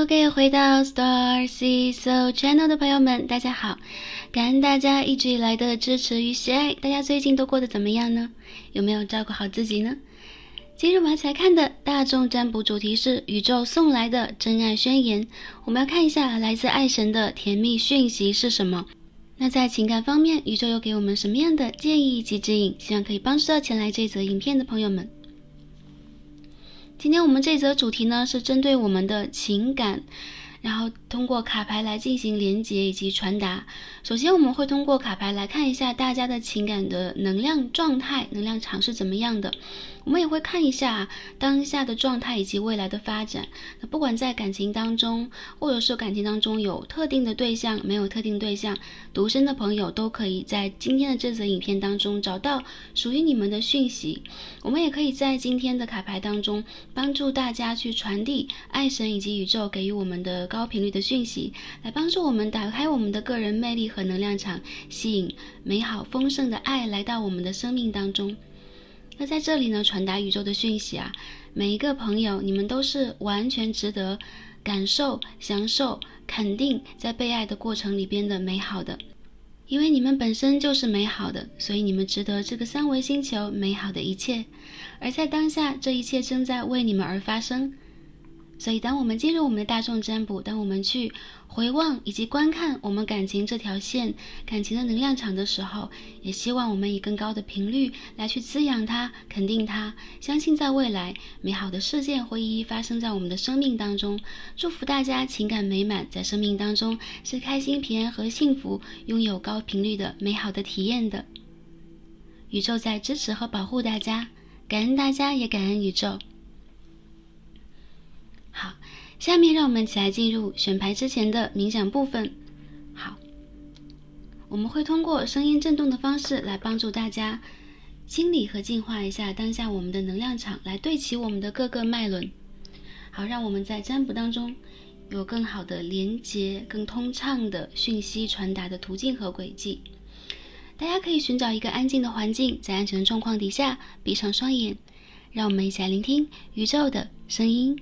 Hello，各位回到 Star See So Channel 的朋友们，大家好！感恩大家一直以来的支持与喜爱，大家最近都过得怎么样呢？有没有照顾好自己呢？今日我们来看的大众占卜主题是宇宙送来的真爱宣言，我们要看一下来自爱神的甜蜜讯息是什么。那在情感方面，宇宙又给我们什么样的建议及指引？希望可以帮助到前来这则影片的朋友们。今天我们这则主题呢，是针对我们的情感，然后通过卡牌来进行连结以及传达。首先我们会通过卡牌来看一下大家的情感的能量状态、能量场是怎么样的。我们也会看一下当下的状态以及未来的发展。那不管在感情当中，或者是感情当中有特定的对象，没有特定对象，独身的朋友都可以在今天的这则影片当中找到属于你们的讯息。我们也可以在今天的卡牌当中帮助大家去传递爱神以及宇宙给予我们的高频率的讯息，来帮助我们打开我们的个人魅力和能量场，吸引美好丰盛的爱来到我们的生命当中。那在这里呢，传达宇宙的讯息每一个朋友，你们都是完全值得感受、享受、肯定在被爱的过程里边的美好的，因为你们本身就是美好的，所以你们值得这个三维星球美好的一切，而在当下，这一切正在为你们而发生。所以当我们进入我们的大众占卜，当我们去回望以及观看我们感情这条线、感情的能量场的时候，也希望我们以更高的频率来去滋养它、肯定它，相信在未来美好的事件会一一发生在我们的生命当中。祝福大家情感美满，在生命当中是开心、平安和幸福，拥有高频率的美好的体验的。宇宙在支持和保护大家，感恩大家，也感恩宇宙。好，下面让我们一起来进入选牌之前的冥想部分。好，我们会通过声音震动的方式来帮助大家清理和净化一下当下我们的能量场，来对齐我们的各个脉轮。好，让我们在占卜当中有更好的连接、更通畅的讯息传达的途径和轨迹。大家可以寻找一个安静的环境，在安全的状况底下闭上双眼，让我们一起来聆听宇宙的声音。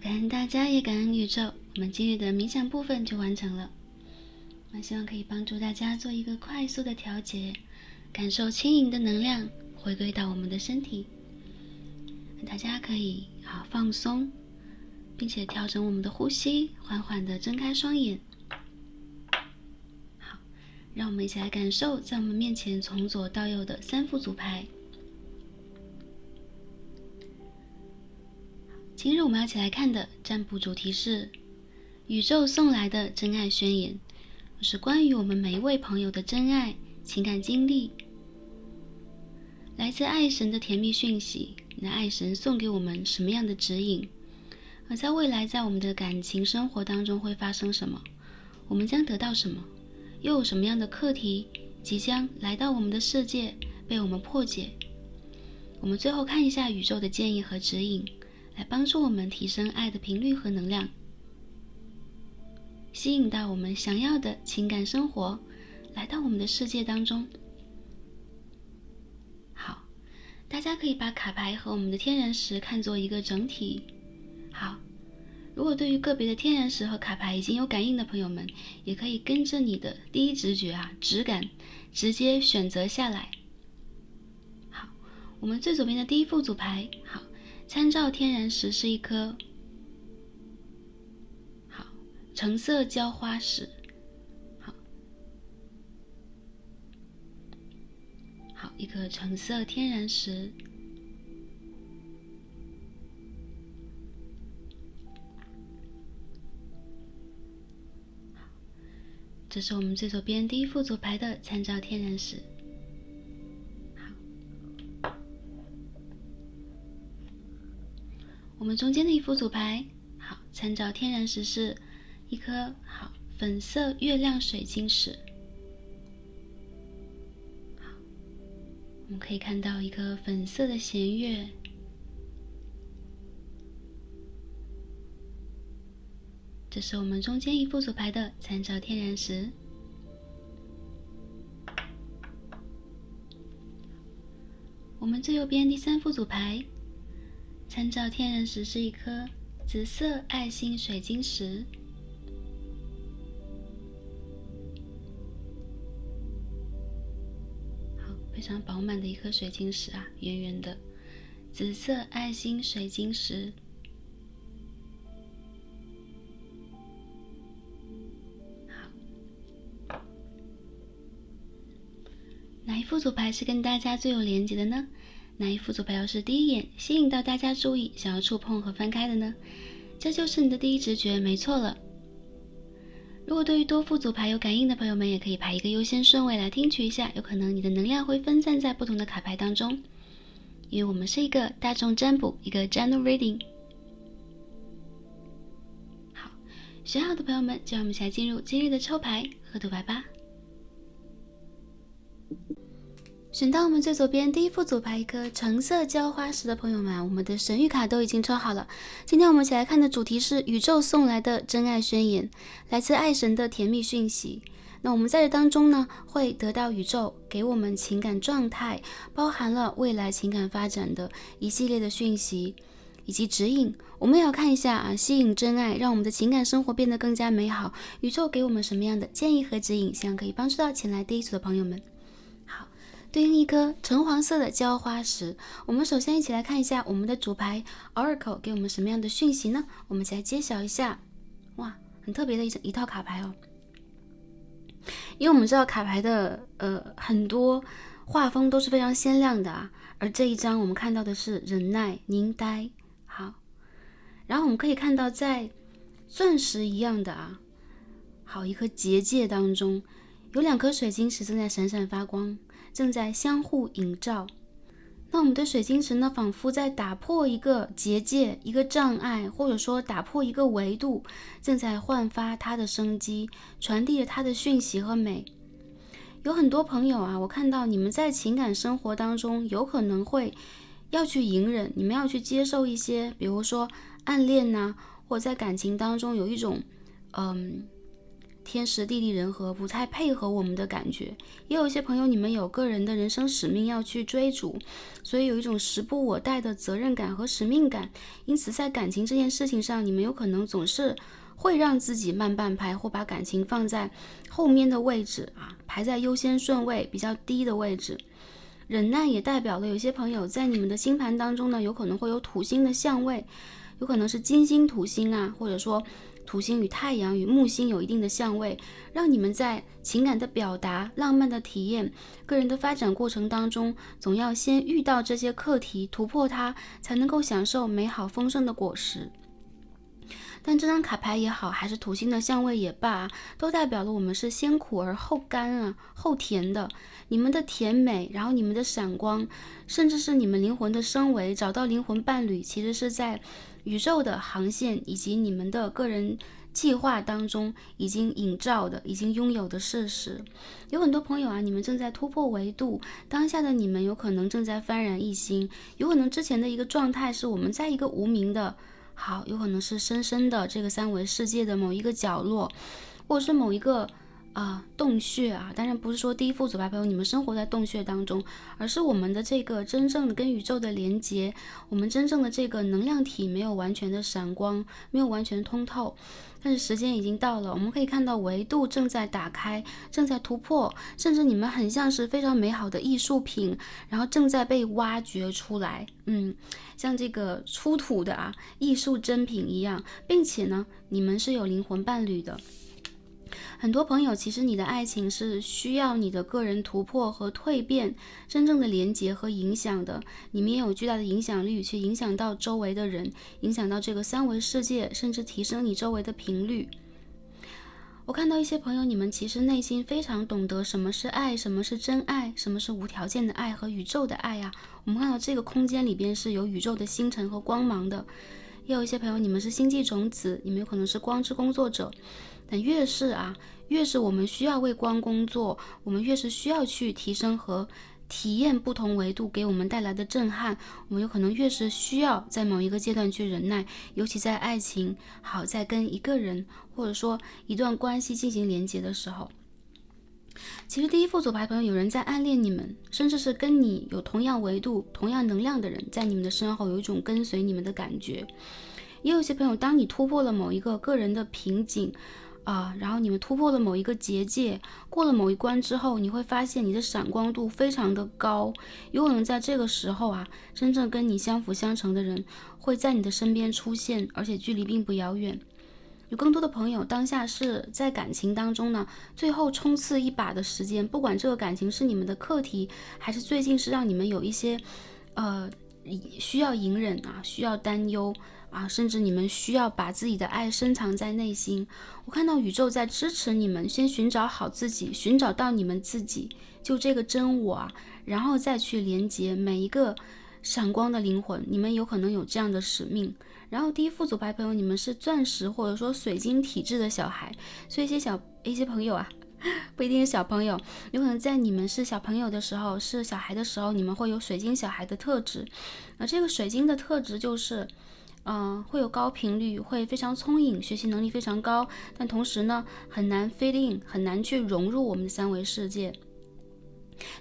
感恩大家，也感恩宇宙。我们今日的冥想部分就完成了。我希望可以帮助大家做一个快速的调节，感受轻盈的能量回归到我们的身体。大家可以放松，并且调整我们的呼吸，缓缓地睁开双眼。好，让我们一起来感受在我们面前从左到右的3副组牌。今日我们要一起来看的占卜主题是宇宙送来的真爱宣言，是关于我们每一位朋友的真爱情感经历，来自爱神的甜蜜讯息。那爱神送给我们什么样的指引？而在未来，在我们的感情生活当中会发生什么？我们将得到什么？又有什么样的课题即将来到我们的世界，被我们破解？我们最后看一下宇宙的建议和指引，来帮助我们提升爱的频率和能量，吸引到我们想要的情感生活来到我们的世界当中。好，大家可以把卡牌和我们的天然石看作一个整体。好，如果对于个别的天然石和卡牌已经有感应的朋友们，也可以跟着你的第一直觉直感直接选择下来。好，我们最左边的第一副组牌，好，参照天然石是一颗橙色浇花石。好，一颗橙色天然石。这是我们最左边第一副组牌的参照天然石。好，我们中间的一副组牌，好，参照天然石是一颗粉色月亮水晶石。好，我们可以看到一颗粉色的弦月。这是我们中间一副组牌的参照天然石。我们最右边第3副组牌，参照天然石是一颗紫色爱心水晶石。好，非常饱满的一颗水晶石圆圆的紫色爱心水晶石。哪一副组牌是跟大家最有连结的呢？哪一副组牌又是第一眼吸引到大家注意，想要触碰和翻开的呢？这就是你的第一直觉，没错了。如果对于多副组牌有感应的朋友们，也可以排一个优先顺位来听取一下，有可能你的能量会分散在不同的卡牌当中，因为我们是一个大众占卜，一个 general reading。 好，选好的朋友们，就让我们一起来进入今日的抽牌和读牌吧。选到我们最左边第一副组牌一颗橙色浇花石的朋友们，我们的神谕卡都已经抽好了。今天我们一起来看的主题是宇宙送来的真爱宣言，来自爱神的甜蜜讯息。那我们在这当中呢，会得到宇宙给我们情感状态，包含了未来情感发展的一系列的讯息以及指引。我们也要看一下吸引真爱，让我们的情感生活变得更加美好，宇宙给我们什么样的建议和指引，希望可以帮助到前来第一组的朋友们。对应一颗橙黄色的浇花石，我们首先一起来看一下我们的主牌 Oracle 给我们什么样的讯息呢？我们一起来揭晓一下。哇，很特别的一套卡牌哦。因为我们知道卡牌的很多画风都是非常鲜亮的而这一张我们看到的是忍耐、凝呆。好，然后我们可以看到在钻石一样的好一颗结界当中，有2颗水晶石正在闪闪发光，正在相互映照。那我们的水晶石呢，仿佛在打破一个结界、一个障碍，或者说打破一个维度，正在焕发它的生机，传递着它的讯息和美。有很多朋友我看到你们在情感生活当中有可能会要去隐忍，你们要去接受一些比如说暗恋或者在感情当中有一种天时地利人和，不太配合我们的感觉。也有一些朋友，你们有个人的人生使命要去追逐，所以有一种时不我待的责任感和使命感，因此在感情这件事情上，你们有可能总是会让自己慢半拍，或把感情放在后面的位置排在优先顺位比较低的位置。忍耐也代表了有些朋友在你们的星盘当中呢，有可能会有土星的相位，有可能是金星土星或者说土星与太阳与木星有一定的相位，让你们在情感的表达、浪漫的体验、个人的发展过程当中，总要先遇到这些课题，突破它，才能够享受美好丰盛的果实。但这张卡牌也好，还是土星的相位也罢，都代表了我们是先苦而后甘后甜的。你们的甜美，然后你们的闪光，甚至是你们灵魂的升维，找到灵魂伴侣，其实是在宇宙的航线以及你们的个人计划当中已经映照的，已经拥有的事实。有很多朋友你们正在突破维度，当下的你们有可能正在幡然一新，有可能之前的一个状态是我们在一个无名的有可能是深深的这个三维世界的某一个角落，或者是某一个洞穴当然不是说第一副组牌朋友你们生活在洞穴当中，而是我们的这个真正的跟宇宙的连接，我们真正的这个能量体没有完全的闪光，没有完全通透，但是时间已经到了，我们可以看到维度正在打开，正在突破，甚至你们很像是非常美好的艺术品，然后正在被挖掘出来，像这个出土的艺术珍品一样，并且呢，你们是有灵魂伴侣的。很多朋友，其实你的爱情是需要你的个人突破和蜕变，真正的连接和影响的。你们也有巨大的影响力，去影响到周围的人，影响到这个三维世界，甚至提升你周围的频率。我看到一些朋友，你们其实内心非常懂得什么是爱，什么是真爱，什么是无条件的爱和宇宙的爱我们看到这个空间里边是有宇宙的星辰和光芒的。也有一些朋友，你们是星际种子，你们有可能是光之工作者。但越是我们需要为光工作，我们越是需要去提升和体验不同维度给我们带来的震撼，我们有可能越是需要在某一个阶段去忍耐，尤其在爱情在跟一个人或者说一段关系进行连接的时候。其实第一副组牌朋友，有人在暗恋你们，甚至是跟你有同样维度同样能量的人在你们的身后有一种跟随你们的感觉。也有一些朋友，当你突破了某一个个人的瓶颈然后你们突破了某一个结界，过了某一关之后，你会发现你的闪光度非常的高，有可能在这个时候真正跟你相辅相成的人会在你的身边出现，而且距离并不遥远。有更多的朋友当下是在感情当中呢，最后冲刺一把的时间，不管这个感情是你们的课题，还是最近是让你们有一些需要隐忍需要担忧甚至你们需要把自己的爱深藏在内心。我看到宇宙在支持你们先寻找好自己，寻找到你们自己，就这个真我然后再去连接每一个闪光的灵魂。你们有可能有这样的使命。然后第一副组牌朋友，你们是钻石或者说水晶体质的小孩，所以一些朋友不一定是小朋友，有可能在你们是小朋友的时候，是小孩的时候，你们会有水晶小孩的特质。这个水晶的特质就是会有高频率，会非常聪颖，学习能力非常高，但同时呢很难 fit in， 很难去融入我们的三维世界。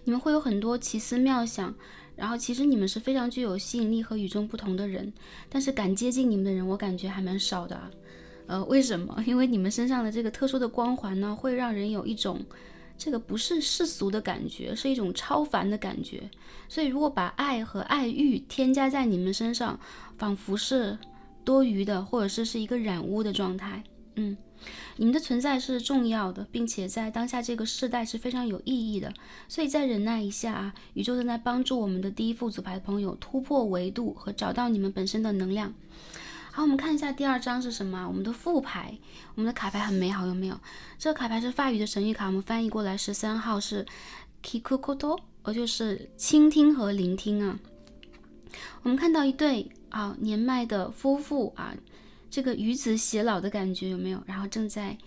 你们会有很多奇思妙想，然后其实你们是非常具有吸引力和与众不同的人，但是敢接近你们的人我感觉还蛮少的为什么？因为你们身上的这个特殊的光环呢，会让人有一种这个不是世俗的感觉，是一种超凡的感觉。所以如果把爱和爱欲添加在你们身上，仿佛是多余的，或者是一个染污的状态。你们的存在是重要的，并且在当下这个世代是非常有意义的。所以再忍耐一下宇宙正在帮助我们的第一副组牌的朋友突破维度和找到你们本身的能量。好，我们看一下第二张是什么？我们的副牌，我们的卡牌很美好，有没有？这个卡牌是法语的神谕卡，我们翻译过来13号是 Kikukoto， 就是倾听和聆听我们看到一对年迈的夫妇这个与子偕老的感觉有没有？然后正在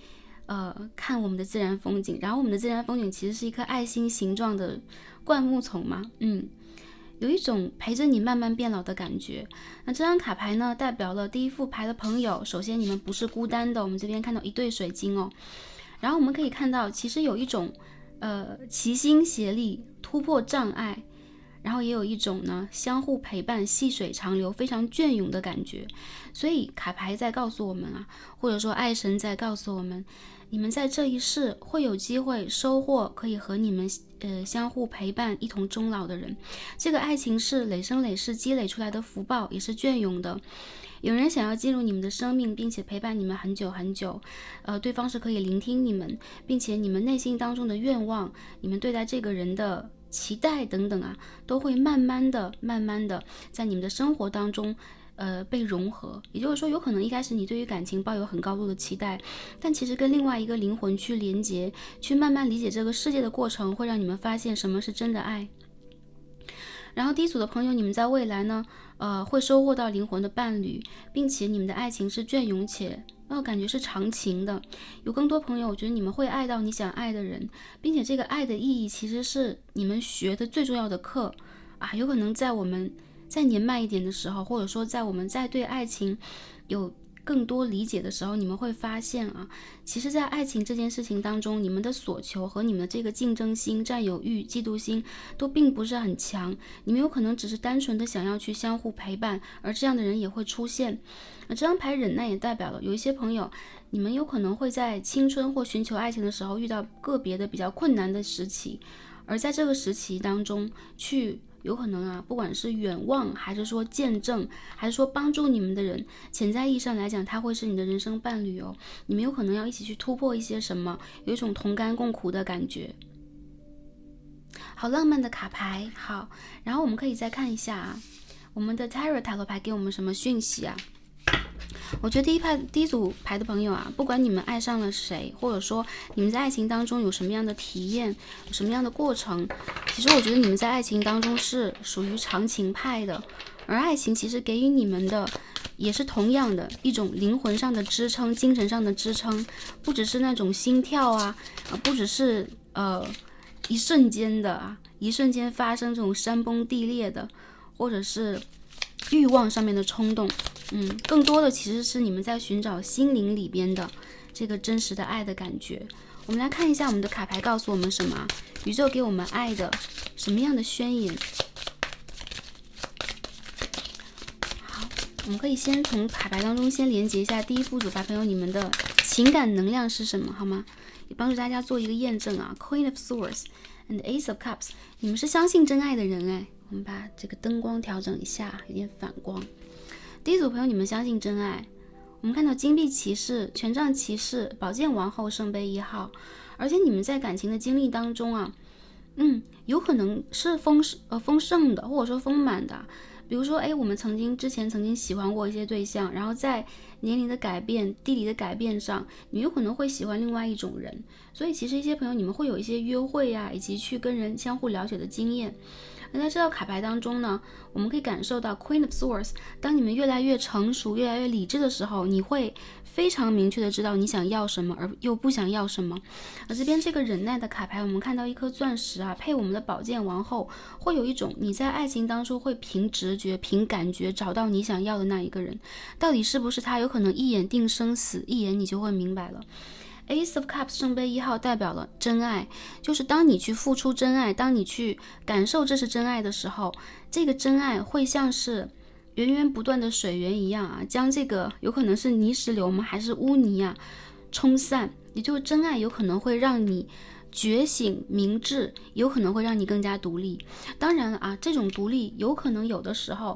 看我们的自然风景，然后我们的自然风景其实是一颗爱心形状的灌木丛嘛，有一种陪着你慢慢变老的感觉。那这张卡牌呢，代表了第一副牌的朋友，首先你们不是孤单的，我们这边看到一对水晶然后我们可以看到，其实有一种齐心协力突破障碍，然后也有一种呢相互陪伴细水长流非常隽永的感觉。所以卡牌在告诉我们啊，或者说爱神在告诉我们，你们在这一世会有机会收获可以和你们相互陪伴一同终老的人。这个爱情是累生累世积累出来的福报，也是隽永的。有人想要进入你们的生命，并且陪伴你们很久很久，对方是可以聆听你们，并且你们内心当中的愿望，你们对待这个人的期待等等啊，都会慢慢的在你们的生活当中被融合。也就是说，有可能一开始你对于感情抱有很高度的期待，但其实跟另外一个灵魂去连接，去慢慢理解这个世界的过程，会让你们发现什么是真的爱。然后第一组的朋友，你们在未来呢会收获到灵魂的伴侣，并且你们的爱情是隽永且感觉是长情的。有更多朋友，我觉得你们会爱到你想爱的人，并且这个爱的意义其实是你们学的最重要的课啊。有可能在我们再年迈一点的时候，或者说在我们在对爱情有更多理解的时候，你们会发现啊，其实在爱情这件事情当中，你们的所求和你们的这个竞争心、占有欲、嫉妒心都并不是很强。你们有可能只是单纯的想要去相互陪伴，而这样的人也会出现。这张牌忍耐也代表了有一些朋友，你们有可能会在青春或寻求爱情的时候遇到个别的比较困难的时期，而在这个时期当中去有可能啊，不管是远望还是说见证，还是说帮助你们的人，潜在意义上来讲，他会是你的人生伴侣哦。你们有可能要一起去突破一些什么，有一种同甘共苦的感觉。好浪漫的卡牌。好，然后我们可以再看一下啊，我们的 Tarot 塔罗牌给我们什么讯息啊？我觉得第一组牌的朋友啊，不管你们爱上了谁，或者说你们在爱情当中有什么样的体验，有什么样的过程，其实我觉得你们在爱情当中是属于长情派的，而爱情其实给予你们的也是同样的一种灵魂上的支撑，精神上的支撑，不只是那种心跳啊，不只是一瞬间的啊，一瞬间发生这种山崩地裂的，或者是欲望上面的冲动。更多的其实是你们在寻找心灵里边的这个真实的爱的感觉。我们来看一下我们的卡牌告诉我们什么，宇宙给我们爱的什么样的宣言。好，我们可以先从卡牌当中先连接一下第一副组牌朋友，你们的情感能量是什么，好吗？也帮助大家做一个验证啊。Queen of Swords and Ace of Cups， 你们是相信真爱的人哎。我们把这个灯光调整一下，有点反光。第一组朋友，你们相信真爱。我们看到金币骑士、权杖骑士、宝剑王后、圣杯1号，而且你们在感情的经历当中啊，有可能是丰盛的，或者说丰满的。比如说，我们之前曾经喜欢过一些对象，然后在年龄的改变、地理的改变上，你有可能会喜欢另外一种人。所以其实一些朋友，你们会有一些约会呀，以及去跟人相互了解的经验。那在这道卡牌当中呢，我们可以感受到 Queen of Swords， 当你们越来越成熟、越来越理智的时候，你会非常明确的知道你想要什么，而又不想要什么。而这边这个忍耐的卡牌，我们看到一颗钻石啊，配我们的宝剑王后，会有一种你在爱情当中会凭直觉、凭感觉找到你想要的那一个人，到底是不是他，有可能一眼定生死，一眼你就会明白了。Ace of Cups 圣杯1号代表了真爱，就是当你去付出真爱，当你去感受这是真爱的时候，这个真爱会像是源源不断的水源一样啊，将这个有可能是泥石流吗，还是污泥啊冲散。也就是真爱有可能会让你觉醒明智，有可能会让你更加独立。当然了啊，这种独立有可能有的时候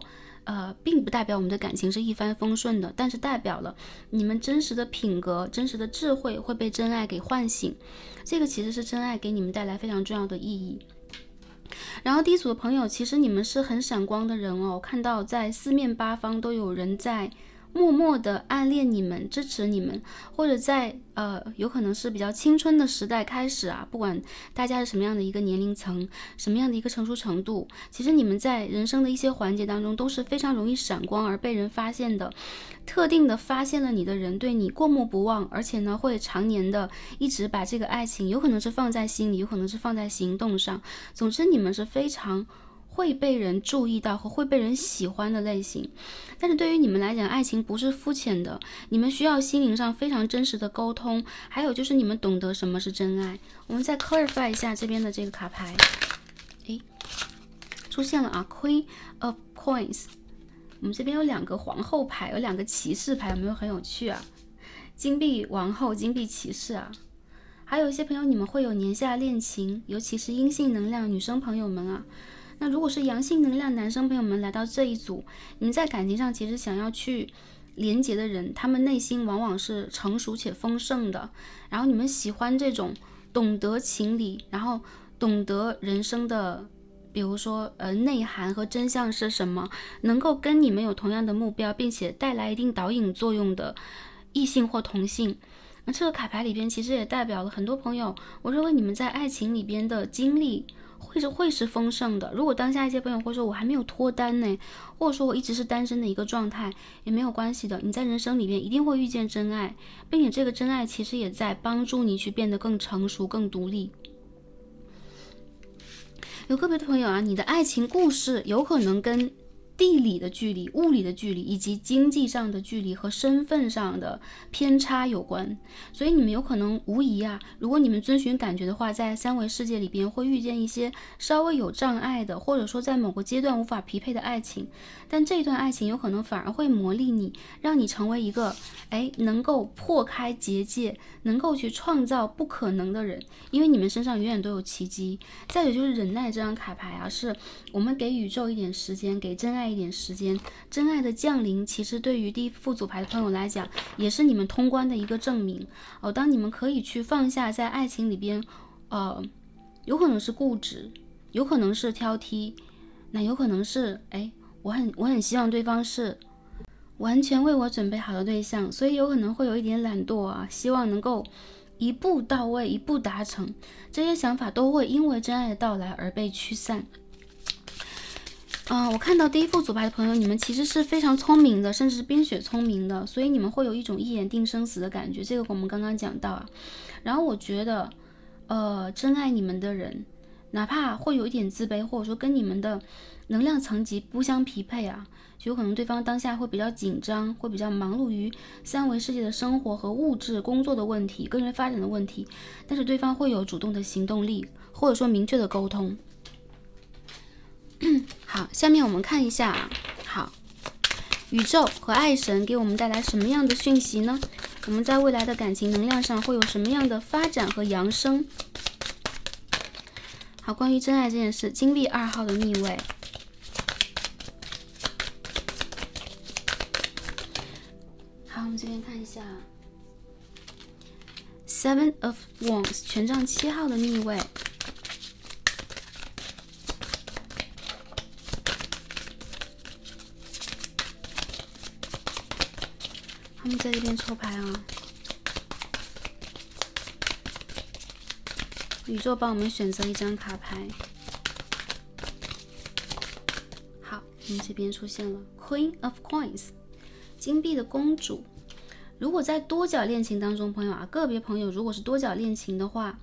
并不代表我们的感情是一帆风顺的，但是代表了你们真实的品格、真实的智慧会被真爱给唤醒。这个其实是真爱给你们带来非常重要的意义。然后第一组的朋友，其实你们是很闪光的人哦，我看到在四面八方都有人在默默的暗恋你们，支持你们，或者在有可能是比较青春的时代开始啊，不管大家是什么样的一个年龄层，什么样的一个成熟程度，其实你们在人生的一些环节当中都是非常容易闪光而被人发现的。特定的发现了你的人对你过目不忘，而且呢会常年的一直把这个爱情有可能是放在心里，有可能是放在行动上。总之你们是非常会被人注意到和会被人喜欢的类型。但是对于你们来讲，爱情不是肤浅的，你们需要心灵上非常真实的沟通，还有就是你们懂得什么是真爱。我们再 clarify 一下这边的这个卡牌，出现了啊 ，Queen of Coins。我们这边有2个皇后牌，有2个骑士牌，有没有很有趣啊？金币王后、金币骑士啊。还有一些朋友，你们会有年下恋情，尤其是阴性能量女生朋友们啊。那如果是阳性能量男生朋友们来到这一组，你们在感情上其实想要去连结的人，他们内心往往是成熟且丰盛的。然后你们喜欢这种懂得情理，然后懂得人生的，比如说内涵和真相是什么，能够跟你们有同样的目标，并且带来一定导引作用的异性或同性。那这个卡牌里边其实也代表了很多朋友，我认为你们在爱情里边的经历会是丰盛的。如果当下一些朋友会说我还没有脱单呢，或者说我一直是单身的一个状态，也没有关系的，你在人生里面一定会遇见真爱，并且这个真爱其实也在帮助你去变得更成熟更独立。有个别的朋友啊，你的爱情故事有可能跟地理的距离、物理的距离，以及经济上的距离和身份上的偏差有关，所以你们有可能无疑啊，如果你们遵循感觉的话，在3维世界里边会遇见一些稍微有障碍的，或者说在某个阶段无法匹配的爱情，但这段爱情有可能反而会磨砺你，让你成为一个能够破开结界，能够去创造不可能的人，因为你们身上永远都有奇迹。再有就是忍耐这张卡牌啊，是我们给宇宙一点时间，给真爱一点时间，真爱的降临其实对于第一副组牌的朋友来讲，也是你们通关的一个证明当你们可以去放下在爱情里边有可能是固执，有可能是挑剔，那有可能是我很希望对方是完全为我准备好的对象，所以有可能会有一点懒惰啊，希望能够一步到位，一步达成，这些想法都会因为真爱的到来而被驱散。我看到第一副组牌的朋友，你们其实是非常聪明的，甚至是冰雪聪明的，所以你们会有一种一眼定生死的感觉，这个我们刚刚讲到啊。然后我觉得真爱你们的人，哪怕会有一点自卑，或者说跟你们的能量层级不相匹配啊，就有可能对方当下会比较紧张，会比较忙碌于3维世界的生活和物质工作的问题、个人发展的问题，但是对方会有主动的行动力，或者说明确的沟通。好，下面我们看一下啊，好，宇宙和爱神给我们带来什么样的讯息呢？我们在未来的感情能量上会有什么样的发展和扬升？好，关于真爱这件事，金币2号的逆位。好，我们这边看一下 Seven of Wands 权杖7号的逆位。我们在这边抽牌啊，宇宙帮我们选择一张卡牌。好，我们这边出现了 Queen of Coins 金币的公主。如果在多角恋情当中，朋友啊，个别朋友如果是多角恋情的话，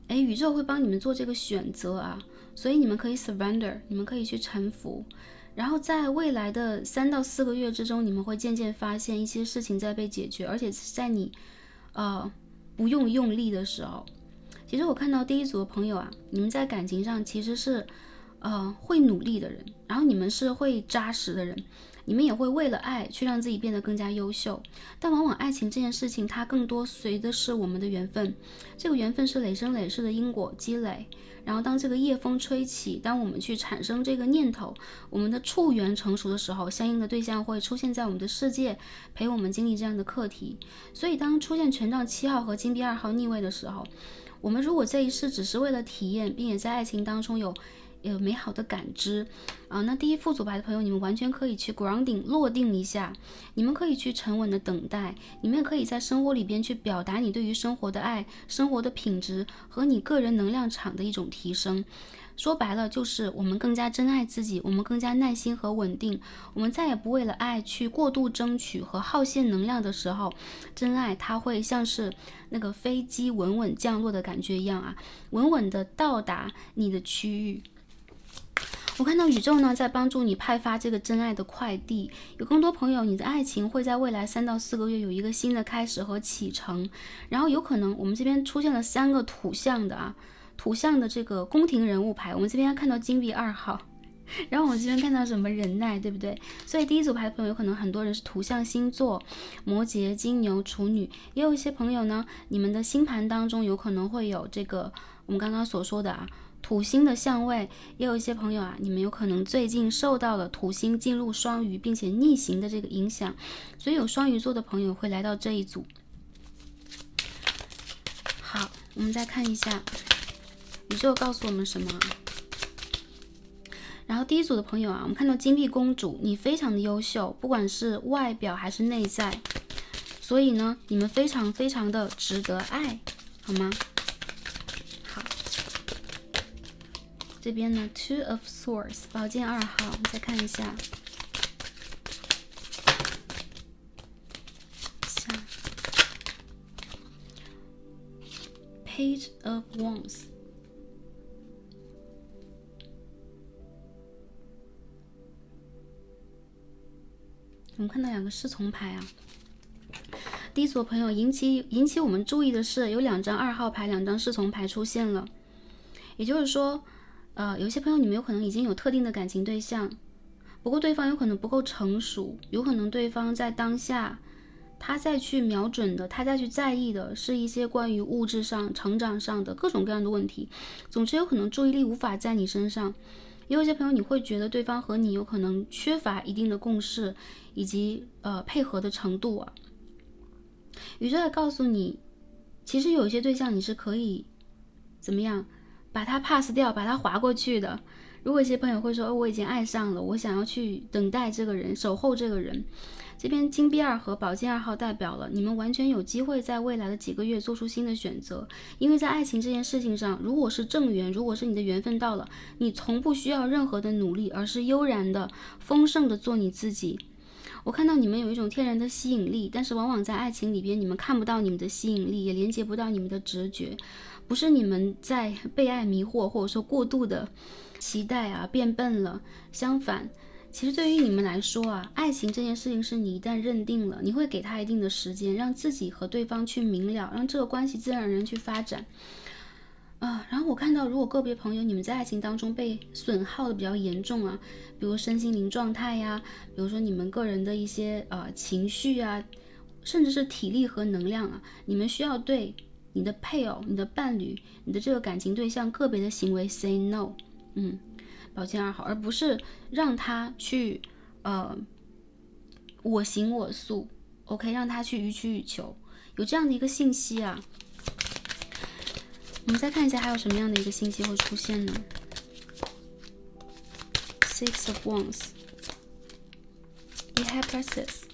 宇宙会帮你们做这个选择啊，所以你们可以 surrender， 你们可以去臣服。然后在未来的3到4个月之中，你们会渐渐发现一些事情在被解决，而且是在你不用力的时候。其实我看到第一组的朋友啊，你们在感情上其实是会努力的人，然后你们是会扎实的人，你们也会为了爱去让自己变得更加优秀。但往往爱情这件事情，它更多随的是我们的缘分，这个缘分是累生累世的因果积累。然后当这个夜风吹起，当我们去产生这个念头，我们的触缘成熟的时候，相应的对象会出现在我们的世界，陪我们经历这样的课题。所以当出现权杖7号和金币2号逆位的时候，我们如果这一世只是为了体验，并且在爱情当中有美好的感知那第一副组牌的朋友，你们完全可以去 grounding 落定一下，你们可以去沉稳的等待，你们也可以在生活里边去表达你对于生活的爱、生活的品质和你个人能量场的一种提升。说白了就是我们更加珍爱自己，我们更加耐心和稳定，我们再也不为了爱去过度争取和耗泄能量的时候，真爱它会像是那个飞机稳稳降落的感觉一样啊，稳稳的到达你的区域。我看到宇宙呢在帮助你派发这个真爱的快递，有更多朋友，你的爱情会在未来3到4个月有一个新的开始和启程。然后有可能我们这边出现了3个土象的这个宫廷人物牌，我们这边看到金币2号，然后我们这边看到什么忍耐，对不对？所以第一组牌的朋友有可能很多人是土象星座，摩羯、金牛、处女，也有一些朋友呢，你们的星盘当中有可能会有这个我们刚刚所说的土星的相位，也有一些朋友你们有可能最近受到了土星进入双鱼并且逆行的这个影响，所以有双鱼座的朋友会来到这一组。好，我们再看一下宇宙告诉我们什么。然后第一组的朋友我们看到金币公主，你非常的优秀，不管是外表还是内在，所以呢，你们非常非常的值得爱，好吗？好，这边呢 Two of Swords 宝剑2号，我们再看一下Page of Wands，我们看到2个侍从牌第一组的朋友引起我们注意的是，有2张2号牌，2张侍从牌出现了。也就是说，有些朋友你们有可能已经有特定的感情对象，不过对方有可能不够成熟，有可能对方在当下他再去瞄准的，他再去在意的是一些关于物质上、成长上的各种各样的问题。总之，有可能注意力无法在你身上。也有些朋友你会觉得对方和你有可能缺乏一定的共识以及配合的程度宇宙来告诉你，其实有一些对象你是可以怎么样把它 pass 掉，把它划过去的。如果一些朋友会说我已经爱上了，我想要去等待这个人，守候这个人，这边金币2和宝剑2号代表了你们完全有机会在未来的几个月做出新的选择。因为在爱情这件事情上，如果是正缘，如果是你的缘分到了，你从不需要任何的努力，而是悠然的丰盛的做你自己。我看到你们有一种天然的吸引力，但是往往在爱情里边你们看不到你们的吸引力，也连接不到你们的直觉。不是你们在被爱迷惑，或者说过度的期待变笨了，相反，其实对于你们来说爱情这件事情是你一旦认定了，你会给他一定的时间，让自己和对方去明了，让这个关系自然而然去发展然后我看到如果个别朋友你们在爱情当中被损耗的比较严重比如身心灵状态比如说你们个人的一些情绪甚至是体力和能量你们需要对你的配偶、你的伴侣、你的这个感情对象个别的行为 say no， 宝剑2号，而不是让他去我行我素 ，OK， 让他去予取予求，有这样的一个信息我们再看一下还有什么样的一个信息会出现呢 ？Six of Wands， The High Priestess，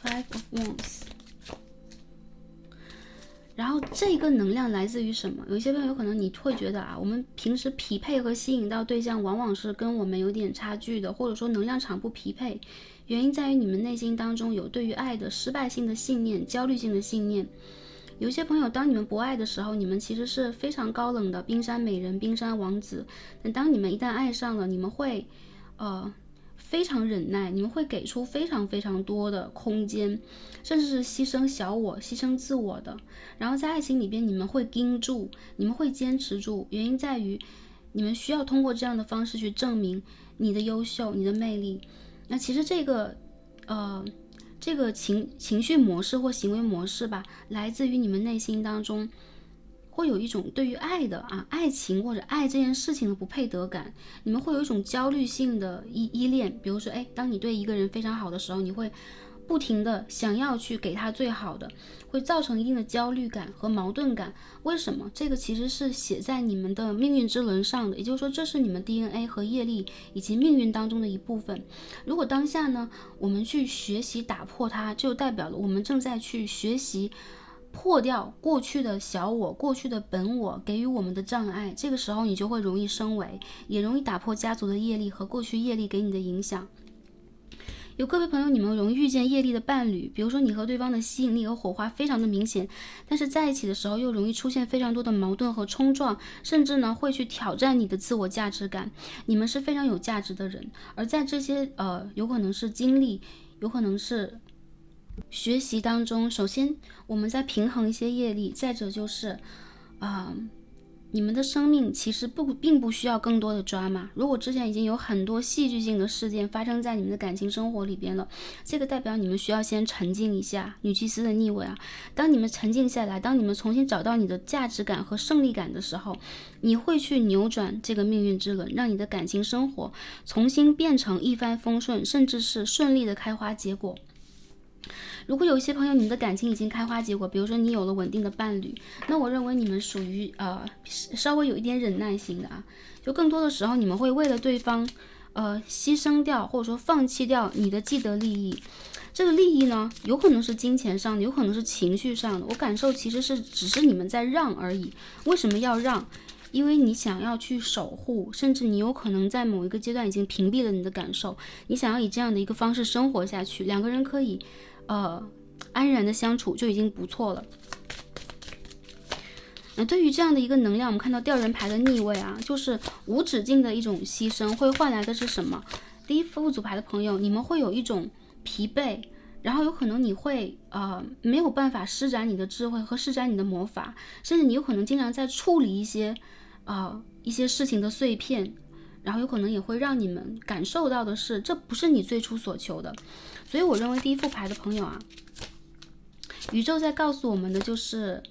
Five of Wands。然后这个能量来自于什么？有一些朋友有可能你会觉得我们平时匹配和吸引到对象往往是跟我们有点差距的，或者说能量场不匹配。原因在于你们内心当中有对于爱的失败性的信念、焦虑性的信念。有些朋友当你们不爱的时候，你们其实是非常高冷的冰山美人、冰山王子，但当你们一旦爱上了，你们会非常忍耐，你们会给出非常非常多的空间，甚至是牺牲小我、牺牲自我的。然后在爱情里边你们会盯住，你们会坚持住，原因在于你们需要通过这样的方式去证明你的优秀、你的魅力。那其实这个情绪模式或行为模式吧，来自于你们内心当中会有一种对于爱的爱情或者爱这件事情的不配得感，你们会有一种焦虑性的依恋。比如说当你对一个人非常好的时候，你会不停的想要去给他最好的，会造成一定的焦虑感和矛盾感。为什么？这个其实是写在你们的命运之轮上的，也就是说这是你们 DNA 和业力以及命运当中的一部分。如果当下呢我们去学习打破它，就代表了我们正在去学习破掉过去的小我、过去的本我给予我们的障碍。这个时候你就会容易升维，也容易打破家族的业力和过去业力给你的影响。有个别朋友，你们容易遇见业力的伴侣，比如说你和对方的吸引力和火花非常的明显，但是在一起的时候又容易出现非常多的矛盾和冲撞，甚至呢会去挑战你的自我价值感。你们是非常有价值的人，而在这些有可能是经历，有可能是学习当中，首先我们在平衡一些业力，再者就是你们的生命其实并不需要更多的抓马。如果之前已经有很多戏剧性的事件发生在你们的感情生活里边了，这个代表你们需要先沉静一下。女祭司的逆位啊，当你们沉静下来，当你们重新找到你的价值感和胜利感的时候，你会去扭转这个命运之轮，让你的感情生活重新变成一帆风顺，甚至是顺利的开花结果。如果有一些朋友你们的感情已经开花结果，比如说你有了稳定的伴侣，那我认为你们属于稍微有一点忍耐型的啊，就更多的时候你们会为了对方牺牲掉或者说放弃掉你的既得利益。这个利益呢，有可能是金钱上的，有可能是情绪上的，我感受其实是只是你们在让而已。为什么要让？因为你想要去守护，甚至你有可能在某一个阶段已经屏蔽了你的感受，你想要以这样的一个方式生活下去，两个人可以安然的相处就已经不错了。那对于这样的一个能量，我们看到吊人牌的逆位啊，就是无止境的一种牺牲，会换来的是什么？第一副组牌的朋友，你们会有一种疲惫，然后有可能你会没有办法施展你的智慧和施展你的魔法，甚至你有可能经常在处理一些事情的碎片，然后有可能也会让你们感受到的是，这不是你最初所求的。所以我认为第一副牌的朋友啊，宇宙在告诉我们的就是，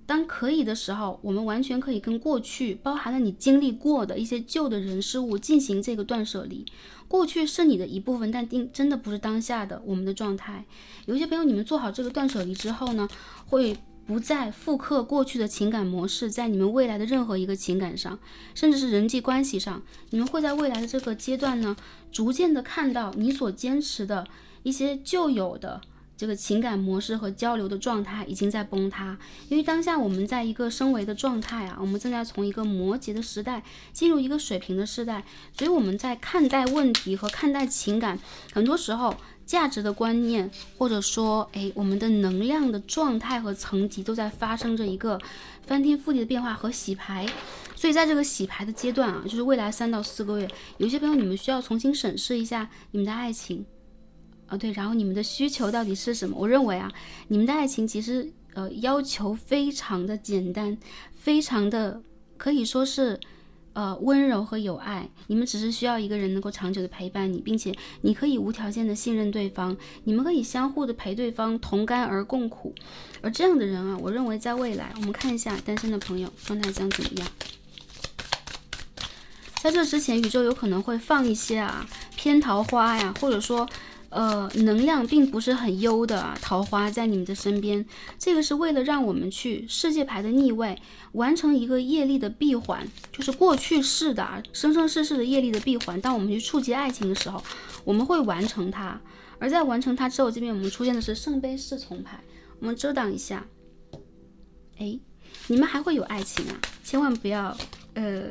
当可以的时候，我们完全可以跟过去包含了你经历过的一些旧的人事物进行这个断舍离。过去是你的一部分，但真的不是当下的我们的状态。有一些朋友，你们做好这个断舍离之后呢，会不再复刻过去的情感模式，在你们未来的任何一个情感上，甚至是人际关系上，你们会在未来的这个阶段呢，逐渐的看到你所坚持的一些旧有的这个情感模式和交流的状态已经在崩塌。因为当下我们在一个升维的状态啊，我们正在从一个摩羯的时代进入一个水瓶的时代，所以我们在看待问题和看待情感，很多时候价值的观念，或者说我们的能量的状态和层级都在发生着一个翻天覆地的变化和洗牌。所以在这个洗牌的阶段啊，就是未来3到4个月，有些朋友你们需要重新审视一下你们的爱情对，然后你们的需求到底是什么？我认为啊，你们的爱情其实要求非常的简单，非常的可以说是温柔和有爱。你们只是需要一个人能够长久的陪伴你，并且你可以无条件的信任对方，你们可以相互的陪对方同甘而共苦。而这样的人啊，我认为在未来，我们看一下单身的朋友状态将怎么样。在这之前，宇宙有可能会放一些偏桃花呀，或者说能量并不是很优的桃花在你们的身边。这个是为了让我们去世界牌的逆位完成一个业力的闭环，就是过去式的生生世世的业力的闭环。当我们去触及爱情的时候，我们会完成它。而在完成它之后，这边我们出现的是圣杯侍从牌，我们遮挡一下。你们还会有爱情啊，千万不要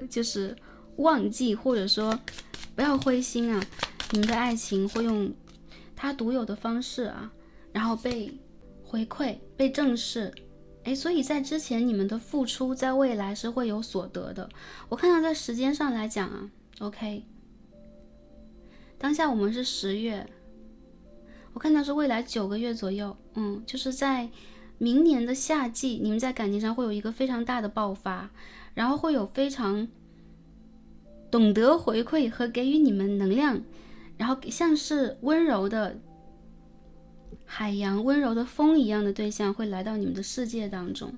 就是忘记，或者说不要灰心啊。你们的爱情会用它独有的方式然后被回馈，被正视。所以在之前你们的付出，在未来是会有所得的。我看到在时间上来讲OK， 当下我们是10月，我看到是未来9个月左右，就是在明年的夏季，你们在感情上会有一个非常大的爆发，然后会有非常懂得回馈和给予你们能量，然后像是温柔的海洋、温柔的风一样的对象会来到你们的世界当中。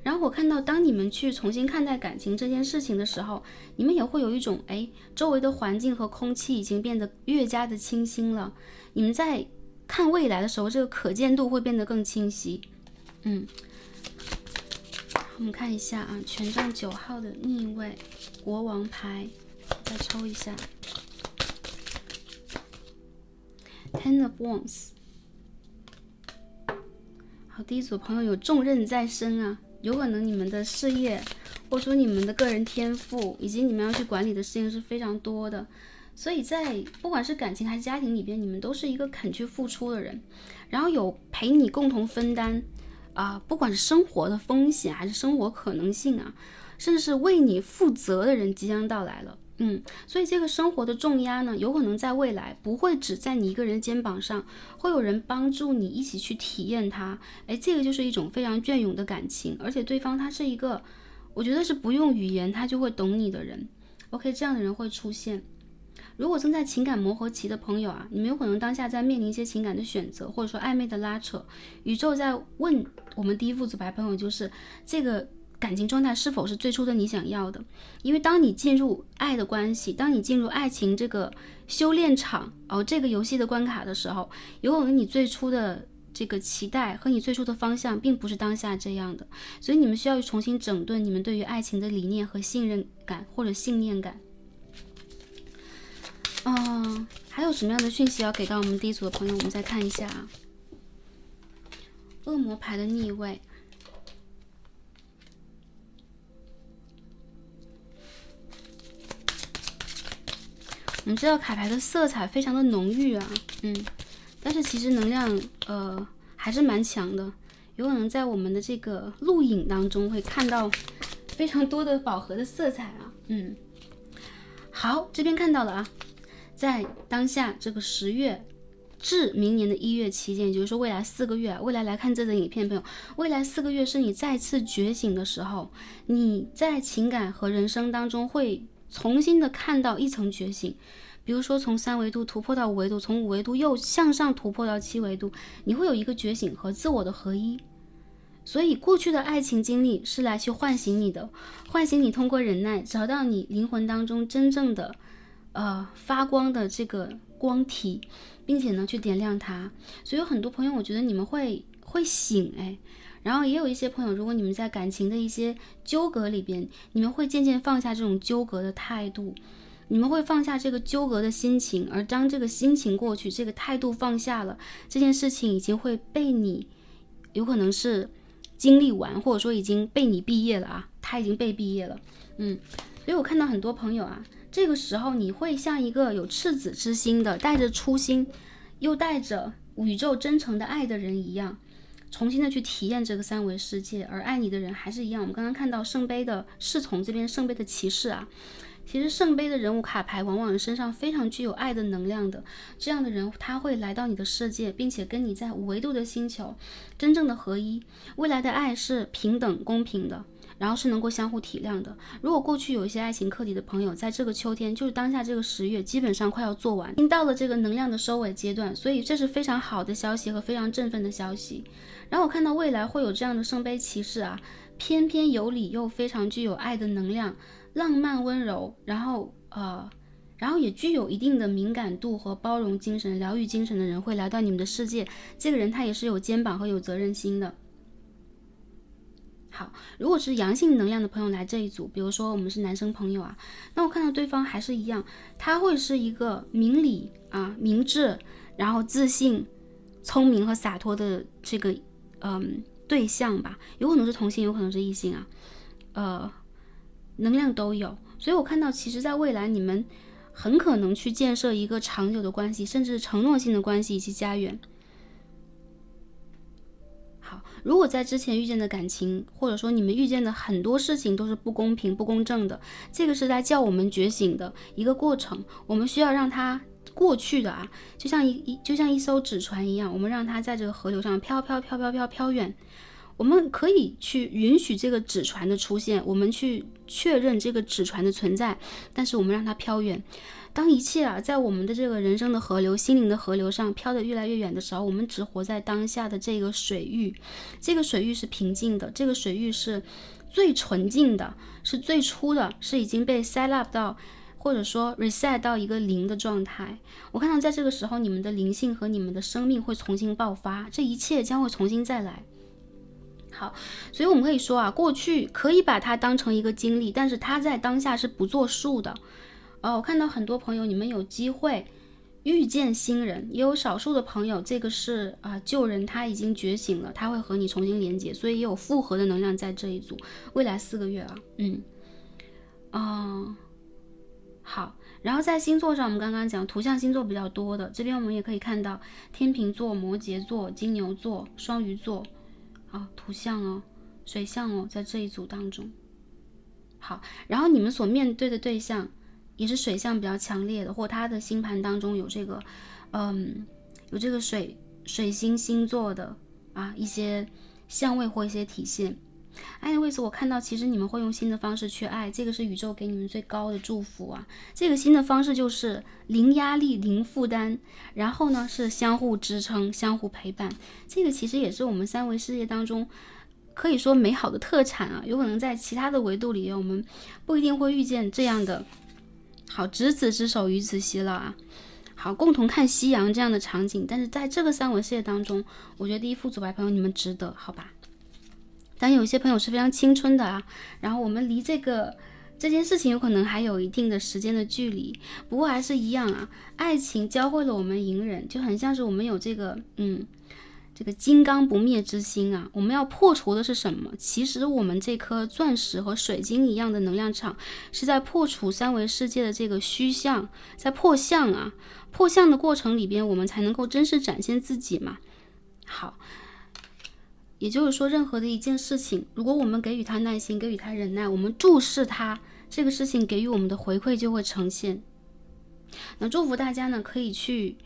然后我看到当你们去重新看待感情这件事情的时候，你们也会有一种周围的环境和空气已经变得越加的清新了。你们在看未来的时候，这个可见度会变得更清晰。我们看一下权杖9号的逆位，国王牌，再抽一下 Ten of Wands。 好，第一组朋友有重任在身有可能你们的事业或者说你们的个人天赋以及你们要去管理的事情是非常多的，所以在不管是感情还是家庭里边，你们都是一个肯去付出的人，然后有陪你共同分担不管是生活的风险还是生活可能性啊，甚至是为你负责的人即将到来了。所以这个生活的重压呢，有可能在未来不会只在你一个人肩膀上，会有人帮助你一起去体验它。这个就是一种非常隽永的感情，而且对方他是一个，我觉得是不用语言他就会懂你的人。OK， 这样的人会出现。如果正在情感磨合期的朋友啊，你们有可能当下在面临一些情感的选择，或者说暧昧的拉扯。宇宙在问我们第一副组牌朋友，就是这个感情状态是否是最初的你想要的？因为当你进入爱的关系，当你进入爱情这个修炼场这个游戏的关卡的时候，有可能你最初的这个期待和你最初的方向并不是当下这样的，所以你们需要重新整顿你们对于爱情的理念和信任感或者信念感。还有什么样的讯息要给到我们第一组的朋友？我们再看一下啊。恶魔牌的逆位，我们知道卡牌的色彩非常的浓郁啊，但是其实能量还是蛮强的，有可能在我们的这个录影当中会看到非常多的饱和的色彩啊，好，这边看到了啊。在当下这个10月至明年的1月期间，也就是说未来4个月，未来来看这则影片朋友，未来4个月是你再次觉醒的时候，你在情感和人生当中会重新的看到一层觉醒，比如说从3维度突破到5维度，从5维度又向上突破到7维度，你会有一个觉醒和自我的合一。所以过去的爱情经历是来去唤醒你的，唤醒你通过忍耐找到你灵魂当中真正的发光的这个光体，并且呢去点亮它。所以有很多朋友我觉得你们会醒然后也有一些朋友，如果你们在感情的一些纠葛里边，你们会渐渐放下这种纠葛的态度，你们会放下这个纠葛的心情，而当这个心情过去，这个态度放下了，这件事情已经会被你有可能是经历完，或者说已经被你毕业了啊，他已经被毕业了。所以我看到很多朋友啊，这个时候你会像一个有赤子之心的，带着初心又带着宇宙真诚的爱的人一样，重新的去体验这个3维世界。而爱你的人还是一样，我们刚刚看到圣杯的侍从，这边圣杯的骑士啊，其实圣杯的人物卡牌往往身上非常具有爱的能量的，这样的人他会来到你的世界，并且跟你在5维度的星球真正的合一。未来的爱是平等公平的，然后是能够相互体谅的。如果过去有一些爱情课题的朋友，在这个秋天，就是当下这个10月，基本上快要做完，已经到了这个能量的收尾阶段，所以这是非常好的消息和非常振奋的消息。然后我看到未来会有这样的圣杯骑士啊，偏偏有理又非常具有爱的能量，浪漫温柔，然后也具有一定的敏感度和包容精神、疗愈精神的人会来到你们的世界。这个人他也是有肩膀和有责任心的。好，如果是阳性能量的朋友来这一组，比如说我们是男生朋友啊，那我看到对方还是一样，他会是一个明理明智，然后自信、聪明和洒脱的这个对象吧，有可能是同性，有可能是异性能量都有。所以我看到其实在未来你们很可能去建设一个长久的关系，甚至承诺性的关系以及家园。好，如果在之前遇见的感情，或者说你们遇见的很多事情都是不公平不公正的，这个是在叫我们觉醒的一个过程，我们需要让它过去的就像一艘纸船一样，我们让它在这个河流上飘远。我们可以去允许这个纸船的出现，我们去确认这个纸船的存在，但是我们让它飘远。当一切在我们的这个人生的河流、心灵的河流上飘得越来越远的时候，我们只活在当下的这个水域，这个水域是平静的，这个水域是最纯净的，是最初的，是已经被 set up 到或者说 reset 到一个0的状态。我看到在这个时候，你们的灵性和你们的生命会重新爆发，这一切将会重新再来。好，所以我们可以说过去可以把它当成一个经历，但是它在当下是不作数的。我看到很多朋友，你们有机会遇见新人，也有少数的朋友，这个是旧人他已经觉醒了，他会和你重新连接，所以也有复合的能量在这一组。未来4个月好，然后在星座上，我们刚刚讲图像星座比较多的，这边我们也可以看到天秤座、摩羯座、金牛座、双鱼座，图像哦，水象哦，在这一组当中。好，然后你们所面对的对象也是水象比较强烈的，或他的星盘当中有这个，有这个水星星座的一些相位或一些体现。anyways， 我看到其实你们会用新的方式去爱，这个是宇宙给你们最高的祝福啊。这个新的方式就是零压力、零负担，然后呢是相互支撑、相互陪伴。这个其实也是我们三维世界当中可以说美好的特产啊。有可能在其他的维度里，我们不一定会遇见这样的好执子之手与子偕老啊。好，共同看夕阳这样的场景，但是在这个三维世界当中，我觉得第一副组牌朋友你们值得，好吧？但有些朋友是非常青春的然后我们离这件事情有可能还有一定的时间的距离，不过还是一样爱情教会了我们隐忍，就很像是我们有这个金刚不灭之心我们要破除的是什么？其实我们这颗钻石和水晶一样的能量场是在破除三维世界的这个虚像，在破相破相的过程里边，我们才能够真实展现自己嘛。好，也就是说，任何的一件事情，如果我们给予它耐心，给予它忍耐，我们注视它，这个事情给予我们的回馈就会呈现。那祝福大家呢，可以去，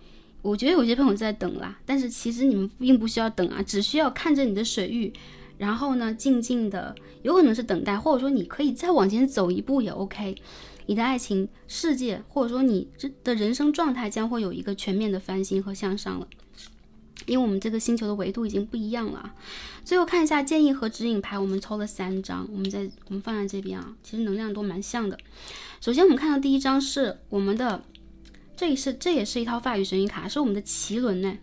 我觉得有些朋友在等啦，但是其实你们并不需要等只需要看着你的水域，然后呢，静静的，有可能是等待，或者说你可以再往前走一步也 OK。你的爱情世界，或者说你的人生状态将会有一个全面的翻新和向上了。因为我们这个星球的维度已经不一样了最后看一下建议和指引牌，我们抽了3张，我们放在这边其实能量都蛮像的。首先我们看到第一张是我们的，这也是一套法语神谕卡，是我们的脐轮呢。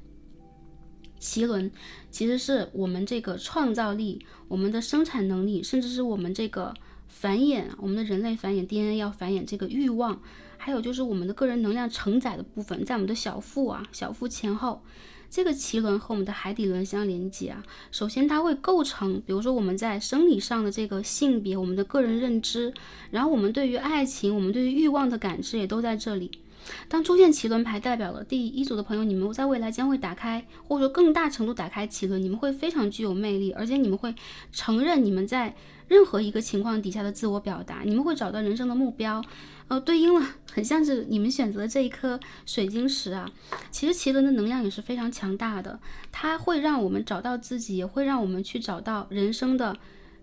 脐轮其实是我们这个创造力、我们的生产能力，甚至是我们这个繁衍，我们的人类繁衍 DNA 要繁衍这个欲望，还有就是我们的个人能量承载的部分，在我们的小腹小腹前后。这个脐轮和我们的海底轮相连接首先它会构成，比如说我们在生理上的这个性别，我们的个人认知，然后我们对于爱情，我们对于欲望的感知也都在这里。当出现脐轮牌，代表了第一组的朋友，你们在未来将会打开，或者说更大程度打开脐轮，你们会非常具有魅力，而且你们会承认你们在任何一个情况底下的自我表达，你们会找到人生的目标。对应了很像是你们选择的这一颗水晶石其实脐轮的能量也是非常强大的，它会让我们找到自己，也会让我们去找到人生的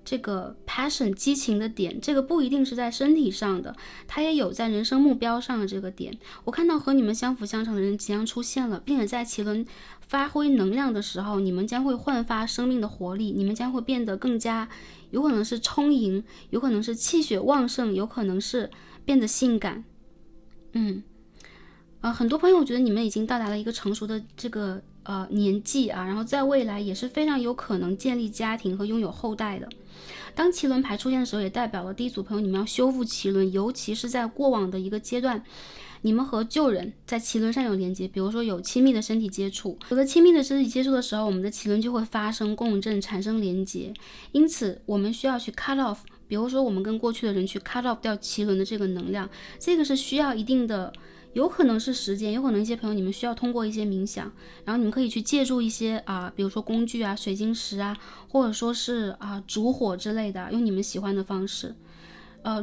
这个 passion 激情的点，这个不一定是在身体上的，它也有在人生目标上的这个点。我看到和你们相辅相成的人即将出现了，并且在脐轮发挥能量的时候，你们将会焕发生命的活力，你们将会变得更加有可能是充盈，有可能是气血旺盛，有可能是变得性感。很多朋友觉得你们已经到达了一个成熟的这个年纪然后在未来也是非常有可能建立家庭和拥有后代的。当脐轮牌出现的时候，也代表了第一组朋友你们要修复脐轮，尤其是在过往的一个阶段，你们和旧人在脐轮上有连接，比如说有亲密的身体接触，有了亲密的身体接触的时候，我们的脐轮就会发生共振，产生连接，因此我们需要去 cut off， 比如说我们跟过去的人去 cut off 掉脐轮的这个能量，这个是需要一定的，有可能是时间，有可能一些朋友你们需要通过一些冥想，然后你们可以去借助一些比如说工具水晶石或者说是烛火之类的，用你们喜欢的方式。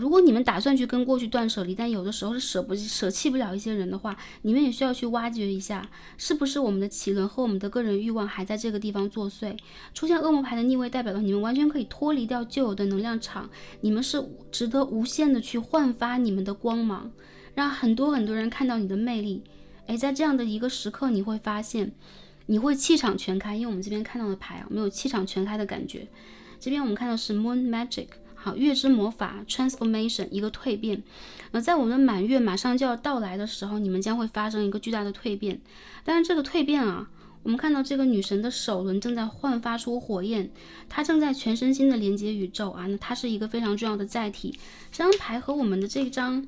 如果你们打算去跟过去断舍离，但有的时候是舍弃不了一些人的话，你们也需要去挖掘一下，是不是我们的脐轮和我们的个人欲望还在这个地方作祟。出现恶魔牌的逆位，代表了你们完全可以脱离掉旧有的能量场，你们是值得无限的去焕发你们的光芒，让很多人看到你的魅力。在这样的一个时刻，你会发现你会气场全开，因为我们这边看到的牌没有气场全开的感觉。这边我们看到是 Moon Magic， 好，月之魔法 Transformation， 一个蜕变。在我们的满月马上就要到来的时候，你们将会发生一个巨大的蜕变。但是这个蜕变我们看到这个女神的首轮正在焕发出火焰，她正在全身心的连接宇宙那它是一个非常重要的载体。这张牌和我们的这张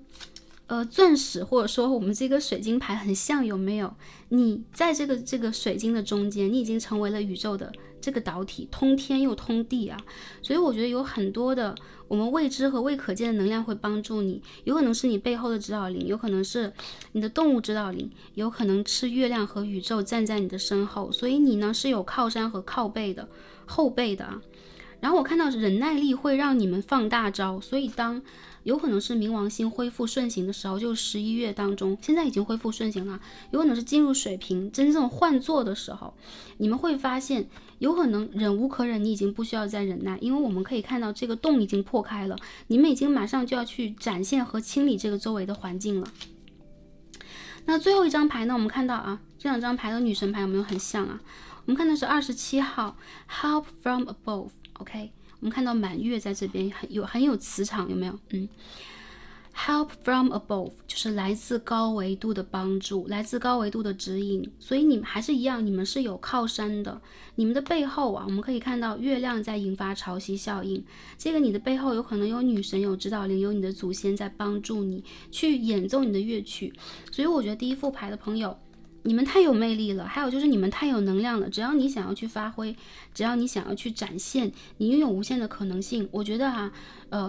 钻石或者说我们这个水晶牌很像，有没有？你在这个水晶的中间，你已经成为了宇宙的这个导体，通天又通地啊，所以我觉得有很多的我们未知和未可见的能量会帮助你，有可能是你背后的指导灵，有可能是你的动物指导灵，有可能是月亮和宇宙站在你的身后，所以你呢是有靠山和靠背的后背的啊。然后我看到忍耐力会让你们放大招，所以当有可能是冥王星恢复顺行的时候，就11月当中，现在已经恢复顺行了，有可能是进入水瓶真正换座的时候，你们会发现有可能忍无可忍，你已经不需要再忍耐，因为我们可以看到这个洞已经破开了，你们已经马上就要去展现和清理这个周围的环境了。那最后一张牌呢，我们看到啊，这两张牌的女神牌有没有很像啊？我们看的是27号 Help from above，OK，我们看到满月在这边很有磁场，有没有？Help from above 就是来自高维度的帮助，来自高维度的指引，所以你们还是一样，你们是有靠山的。你们的背后啊，我们可以看到月亮在引发潮汐效应，这个你的背后有可能有女神、有指导灵、有你的祖先在帮助你去演奏你的乐曲。所以我觉得第一副牌的朋友，你们太有魅力了，还有就是你们太有能量了，只要你想要去发挥，只要你想要去展现，你拥有无限的可能性。我觉得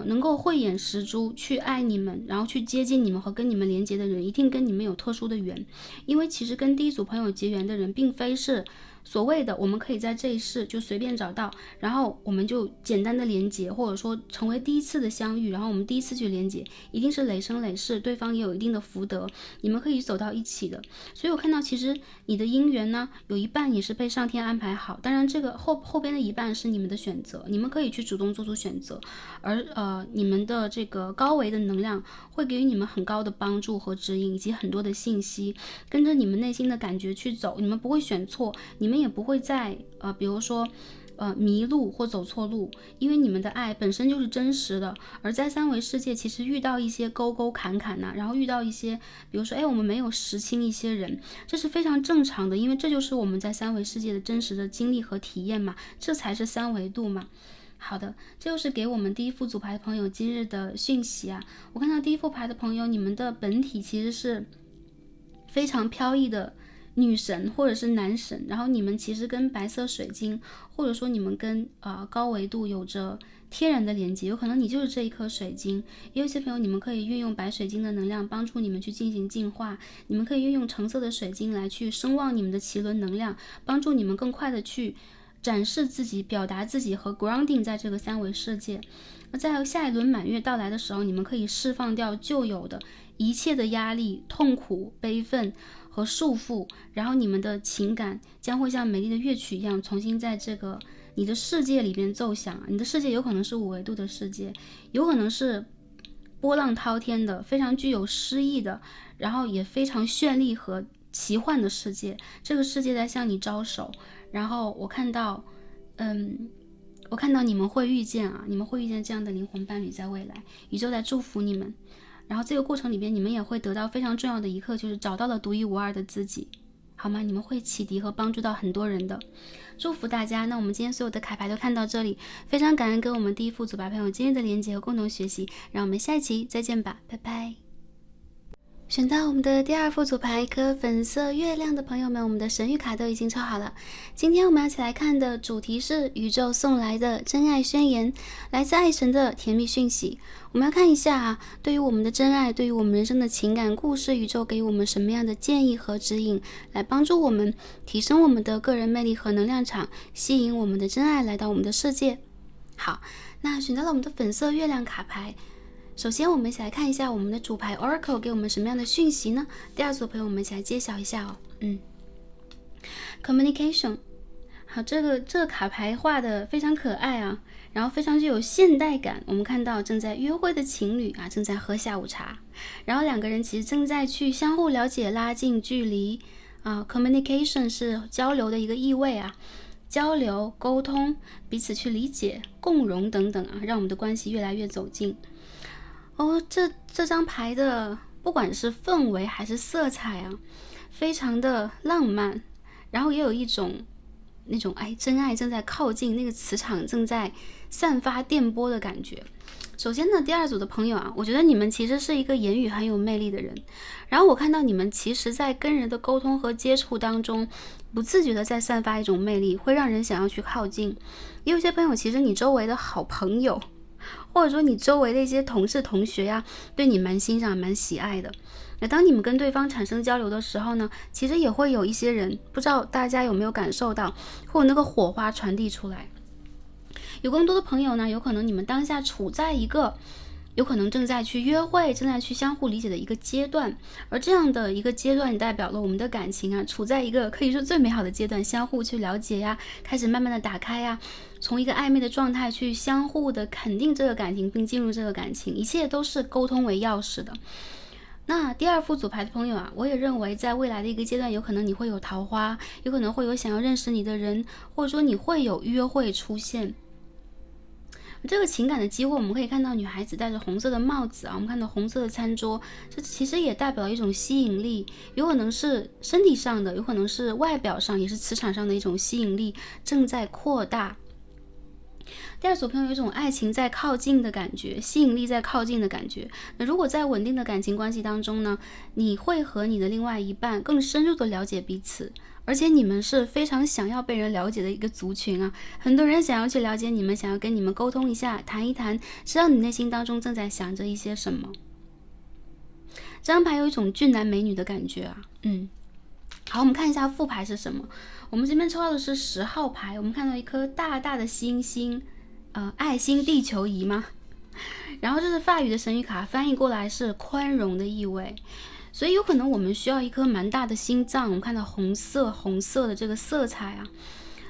能够慧眼识珠去爱你们，然后去接近你们和跟你们连接的人，一定跟你们有特殊的缘。因为其实跟第一组朋友结缘的人，并非是所谓的我们可以在这一世就随便找到，然后我们就简单的连接，或者说成为第一次的相遇，然后我们第一次去连接，一定是累生累世，对方也有一定的福德，你们可以走到一起的。所以我看到其实你的姻缘呢，有一半也是被上天安排好，当然这个后边的一半是你们的选择，你们可以去主动做出选择，而你们的这个高维的能量会给予你们很高的帮助和指引，以及很多的信息，跟着你们内心的感觉去走，你们不会选错，你们也不会在比如说迷路或走错路，因为你们的爱本身就是真实的。而在三维世界，其实遇到一些沟沟坎坎呐，然后遇到一些，比如说我们没有识清一些人，这是非常正常的，因为这就是我们在三维世界的真实的经历和体验嘛，这才是三维度嘛。好的，这就是给我们第一副组牌的朋友今日的讯息啊。我看到第一副牌的朋友，你们的本体其实是非常飘逸的女神或者是男神，然后你们其实跟白色水晶，或者说你们跟高维度有着天然的连接，有可能你就是这一颗水晶。也有些朋友你们可以运用白水晶的能量帮助你们去进行净化，你们可以运用橙色的水晶来去声望你们的脐轮能量，帮助你们更快的去展示自己、表达自己和 grounding 在这个三维世界。那在下一轮满月到来的时候，你们可以释放掉旧有的一切的压力、痛苦、悲愤和束缚，然后你们的情感将会像美丽的乐曲一样，重新在这个你的世界里边奏响。你的世界有可能是5维度的世界，有可能是波浪滔天的、非常具有诗意的，然后也非常绚丽和奇幻的世界。这个世界在向你招手。然后我看到你们会遇见你们会遇见这样的灵魂伴侣，在未来宇宙在祝福你们。然后这个过程里边，你们也会得到非常重要的一课，就是找到了独一无二的自己，好吗？你们会启迪和帮助到很多人的，祝福大家。那我们今天所有的卡牌都看到这里，非常感恩跟我们第一副组牌朋友今日的连接和共同学习，让我们下一期再见吧，拜拜。选到我们的第二副组牌一颗粉色月亮的朋友们，我们的神谕卡都已经抽好了。今天我们要一起来看的主题是宇宙送来的真爱宣言，来自爱神的甜蜜讯息。我们要看一下对于我们的真爱，对于我们人生的情感故事，宇宙给予我们什么样的建议和指引，来帮助我们提升我们的个人魅力和能量场，吸引我们的真爱来到我们的世界。好，那选到了我们的粉色月亮卡牌。首先我们一起来看一下我们的主牌 Oracle 给我们什么样的讯息呢？第二组朋友我们一起来揭晓一下Communication。 好，这个卡牌画的非常可爱然后非常具有现代感。我们看到正在约会的情侣正在喝下午茶，然后两个人其实正在去相互了解，拉近距离Communication 是交流的一个意味交流、沟通、彼此去理解、共融等等让我们的关系越来越走近。这张牌的不管是氛围还是色彩非常的浪漫，然后也有一种那种真爱正在靠近，那个磁场正在散发电波的感觉。首先呢，第二组的朋友啊，我觉得你们其实是一个言语很有魅力的人，然后我看到你们其实在跟人的沟通和接触当中，不自觉的在散发一种魅力，会让人想要去靠近。也有些朋友，其实你周围的好朋友，或者说你周围的一些同事同学呀，对你蛮欣赏蛮喜爱的。那当你们跟对方产生交流的时候呢，其实也会有一些人，不知道大家有没有感受到，会有那个火花传递出来。有更多的朋友呢，有可能你们当下处在一个有可能正在去约会，正在去相互理解的一个阶段，而这样的一个阶段代表了我们的感情啊，处在一个可以说最美好的阶段，相互去了解呀，开始慢慢的打开呀，从一个暧昧的状态去相互的肯定这个感情，并进入这个感情，一切都是沟通为钥匙的。那第二副组牌的朋友啊，我也认为在未来的一个阶段，有可能你会有桃花，有可能会有想要认识你的人，或者说你会有约会出现。这个情感的机会，我们可以看到女孩子戴着红色的帽子啊，我们看到红色的餐桌，这其实也代表一种吸引力，有可能是身体上的，有可能是外表上，也是磁场上的一种吸引力正在扩大。第二组朋友有一种爱情在靠近的感觉，吸引力在靠近的感觉。那如果在稳定的感情关系当中呢，你会和你的另外一半更深入的了解彼此，而且你们是非常想要被人了解的一个族群啊，很多人想要去了解你们，想要跟你们沟通一下，谈一谈，知道你内心当中正在想着一些什么。这张牌有一种俊男美女的感觉啊，好，我们看一下副牌是什么。我们这边抽到的是10号牌，我们看到一颗大大的星星，爱心地球仪吗？然后这是法语的神谕卡，翻译过来是宽容的意味。所以有可能我们需要一颗蛮大的心脏。我们看到红色的这个色彩啊，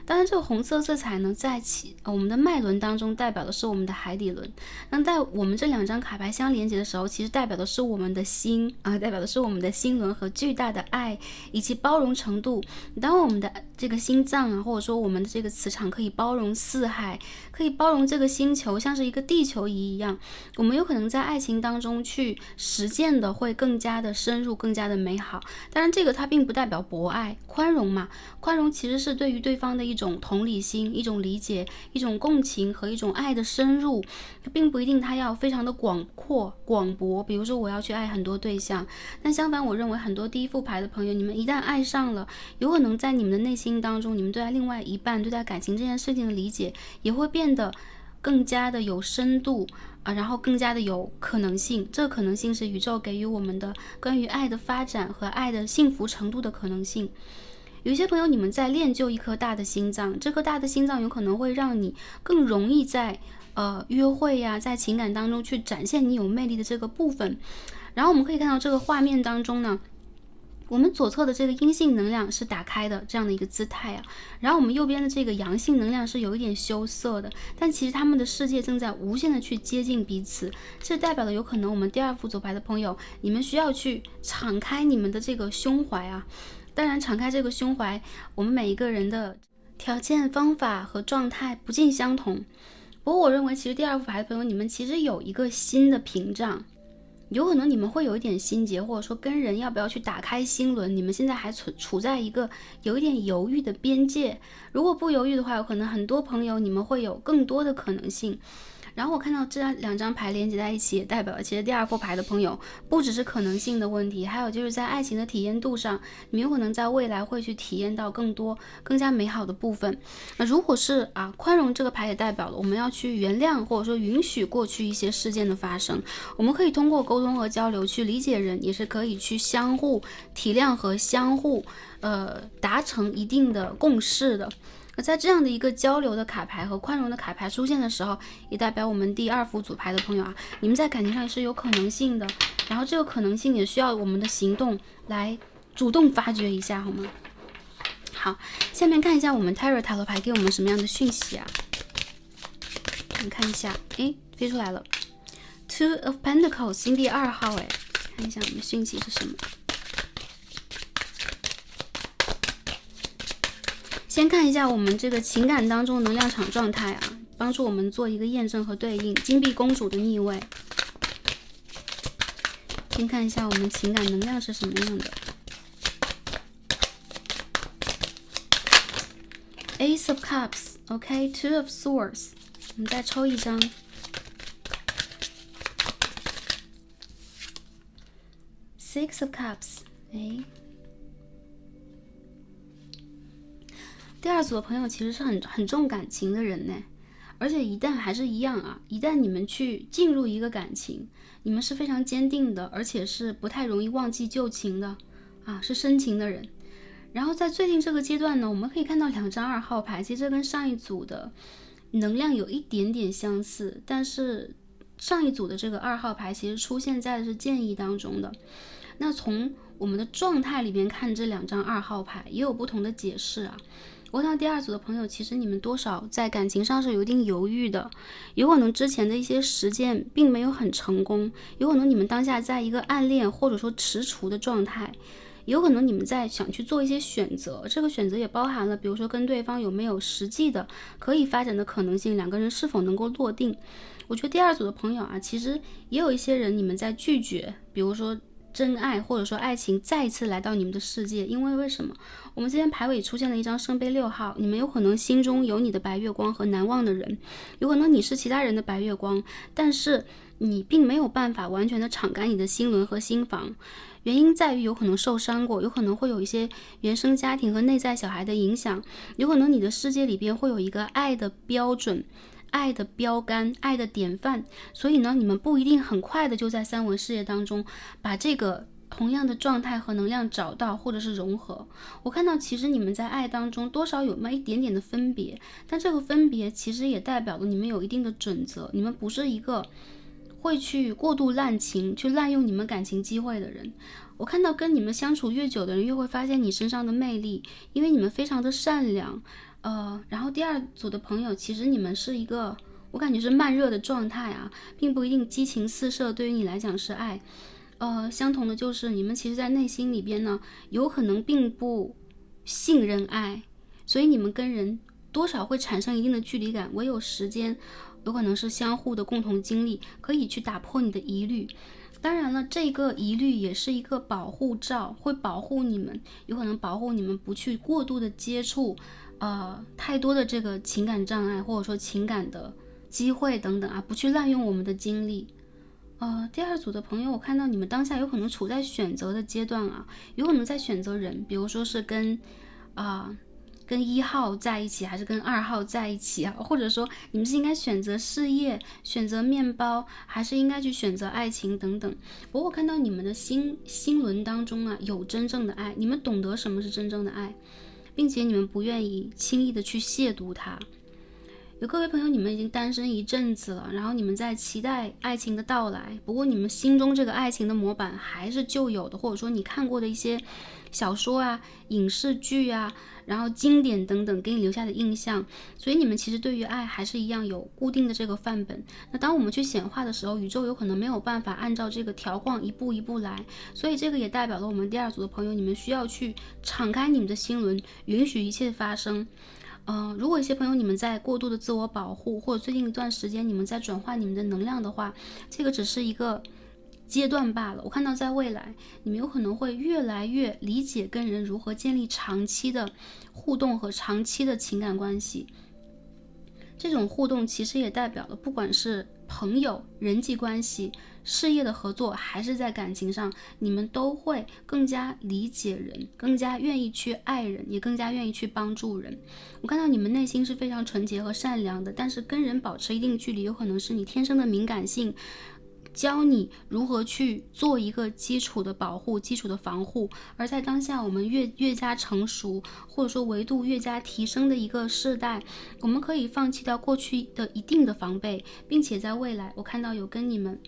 当然这个红色色彩呢，在我们的脉轮当中代表的是我们的海底轮。那在我们这2张卡牌相连接的时候，其实代表的是我们的心啊，代表的是我们的心轮和巨大的爱以及包容程度。当我们的这个心脏啊，或者说我们的这个磁场可以包容四海，可以包容这个星球，像是一个地球仪一样，我们有可能在爱情当中去实践的会更加的深入，更加的美好。当然这个它并不代表博爱，宽容嘛，宽容其实是对于对方的一种同理心，一种理解，一种共情和一种爱的深入，并不一定它要非常的广博。比如说我要去爱很多对象，但相反我认为很多第一副牌的朋友，你们一旦爱上了，有可能在你们的内心当中，你们对待另外一半，对待感情这件事情的理解也会变得更加的有深度啊，然后更加的有可能性。这个可能性是宇宙给予我们的关于爱的发展和爱的幸福程度的可能性。有一些朋友你们在练就一颗大的心脏，这颗大的心脏有可能会让你更容易在约会呀，在情感当中去展现你有魅力的这个部分。然后我们可以看到这个画面当中呢，我们左侧的这个阴性能量是打开的这样的一个姿态啊，然后我们右边的这个阳性能量是有一点羞涩的，但其实他们的世界正在无限的去接近彼此。这代表了有可能我们第二副左牌的朋友，你们需要去敞开你们的这个胸怀啊。当然敞开这个胸怀，我们每一个人的条件方法和状态不尽相同。不过我认为其实第二副牌的朋友，你们其实有一个新的屏障，有可能你们会有一点心结，或者说跟人要不要去打开心轮，你们现在还处在一个有一点犹豫的边界。如果不犹豫的话，有可能很多朋友你们会有更多的可能性。然后我看到这2张牌连接在一起，也代表了其实第二副牌的朋友不只是可能性的问题，还有就是在爱情的体验度上，你们有可能在未来会去体验到更多更加美好的部分。那如果是宽容这个牌也代表了我们要去原谅或者说允许过去一些事件的发生，我们可以通过沟通和交流去理解人，也是可以去相互体谅和相互达成一定的共识的。在这样的一个交流的卡牌和宽容的卡牌出现的时候，也代表我们第二副组牌的朋友啊，你们在感情上也是有可能性的，然后这个可能性也需要我们的行动来主动发掘一下，好吗？好，下面看一下我们 Tarot 塔罗牌给我们什么样的讯息啊？我们看一下，飞出来了 Two of Pentacles 星第2号，看一下我们的讯息是什么。先看一下我们这个情感当中能量场状态啊，帮助我们做一个验证和对应。金币公主的逆位，先看一下我们情感能量是什么样的。Ace of Cups，OK，Two of Swords， 我们再抽一张。Six of Cups， 第二组的朋友其实是很重感情的人呢，而且一旦还是一样啊，一旦你们去进入一个感情，你们是非常坚定的，而且是不太容易忘记旧情的啊，是深情的人。然后在最近这个阶段呢，我们可以看到2张2号牌，其实这跟上一组的能量有一点点相似，但是上一组的这个2号牌其实出现在的是建议当中的。那从我们的状态里边看这2张2号牌也有不同的解释啊。我看到第二组的朋友，其实你们多少在感情上是有一定犹豫的，有可能之前的一些实践并没有很成功，有可能你们当下在一个暗恋或者说踟蹰的状态，有可能你们在想去做一些选择，这个选择也包含了比如说跟对方有没有实际的可以发展的可能性，两个人是否能够落定。我觉得第二组的朋友啊，其实也有一些人你们在拒绝，比如说真爱或者说爱情再一次来到你们的世界，因为什么？我们这边牌尾出现了一张圣杯6号，你们有可能心中有你的白月光和难忘的人，有可能你是其他人的白月光，但是你并没有办法完全的敞开你的心轮和心房，原因在于有可能受伤过，有可能会有一些原生家庭和内在小孩的影响，有可能你的世界里边会有一个爱的标准，爱的标杆，爱的典范，所以呢，你们不一定很快的就在三维事业当中把这个同样的状态和能量找到或者是融合。我看到其实你们在爱当中多少有那么一点点的分别，但这个分别其实也代表了你们有一定的准则，你们不是一个会去过度滥情，去滥用你们感情机会的人。我看到跟你们相处越久的人，越会发现你身上的魅力，因为你们非常的善良。然后第二组的朋友，其实你们是一个，我感觉是慢热的状态啊，并不一定激情四射，对于你来讲是爱。相同的就是你们其实在内心里边呢，有可能并不信任爱，所以你们跟人多少会产生一定的距离感，唯有时间，有可能是相互的共同经历，可以去打破你的疑虑。当然了，这个疑虑也是一个保护罩，会保护你们，有可能保护你们不去过度的接触太多的这个情感障碍，或者说情感的机会等等啊，不去滥用我们的精力。第二组的朋友，我看到你们当下有可能处在选择的阶段啊，有可能在选择人，比如说是跟1号在一起，还是跟2号在一起啊？或者说你们是应该选择事业、选择面包，还是应该去选择爱情等等。不过我看到你们的心轮当中啊，有真正的爱，你们懂得什么是真正的爱，并且你们不愿意轻易的去亵渎它。有各位朋友，你们已经单身一阵子了，然后你们在期待爱情的到来，不过你们心中这个爱情的模板还是旧有的，或者说你看过的一些小说啊、影视剧啊，然后经典等等给你留下的印象，所以你们其实对于爱还是一样有固定的这个范本。那当我们去显化的时候，宇宙有可能没有办法按照这个条框一步一步来，所以这个也代表了我们第二组的朋友，你们需要去敞开你们的心轮，允许一切发生。如果一些朋友你们在过度的自我保护，或者最近一段时间你们在转换你们的能量的话，这个只是一个阶段罢了。我看到在未来你们有可能会越来越理解跟人如何建立长期的互动和长期的情感关系。这种互动其实也代表了不管是朋友、人际关系、事业的合作，还是在感情上，你们都会更加理解人，更加愿意去爱人，也更加愿意去帮助人。我看到你们内心是非常纯洁和善良的，但是跟人保持一定距离，有可能是你天生的敏感性，教你如何去做一个基础的保护、基础的防护。而在当下我们越加成熟，或者说维度越加提升的一个世代，我们可以放弃掉过去的一定的防备，并且在未来我看到有跟你们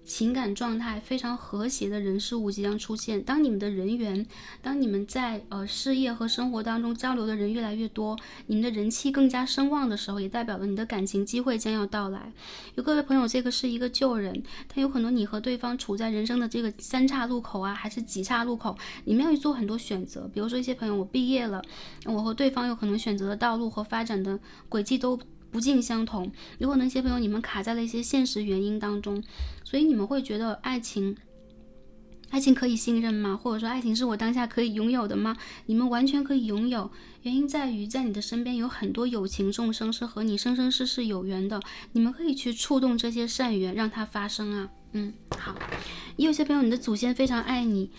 情感状态非常和谐的人事物即将出现。当你们的人缘，当你们在事业和生活当中交流的人越来越多，你们的人气更加声望的时候，也代表了你的感情机会将要到来。有各位朋友，这个是一个旧人，但有可能你和对方处在人生的这个三岔路口啊，还是几岔路口，你们要去做很多选择。比如说一些朋友，我毕业了，我和对方有可能选择的道路和发展的轨迹都不尽相同，有可能一些朋友你们卡在了一些现实原因当中，所以你们会觉得爱情爱情可以信任吗？或者说爱情是我当下可以拥有的吗？你们完全可以拥有，原因在于在你的身边有很多有情众生是和你生生世世有缘的，你们可以去触动这些善缘，让它发生啊。好。也有些朋友，你的祖先非常爱你，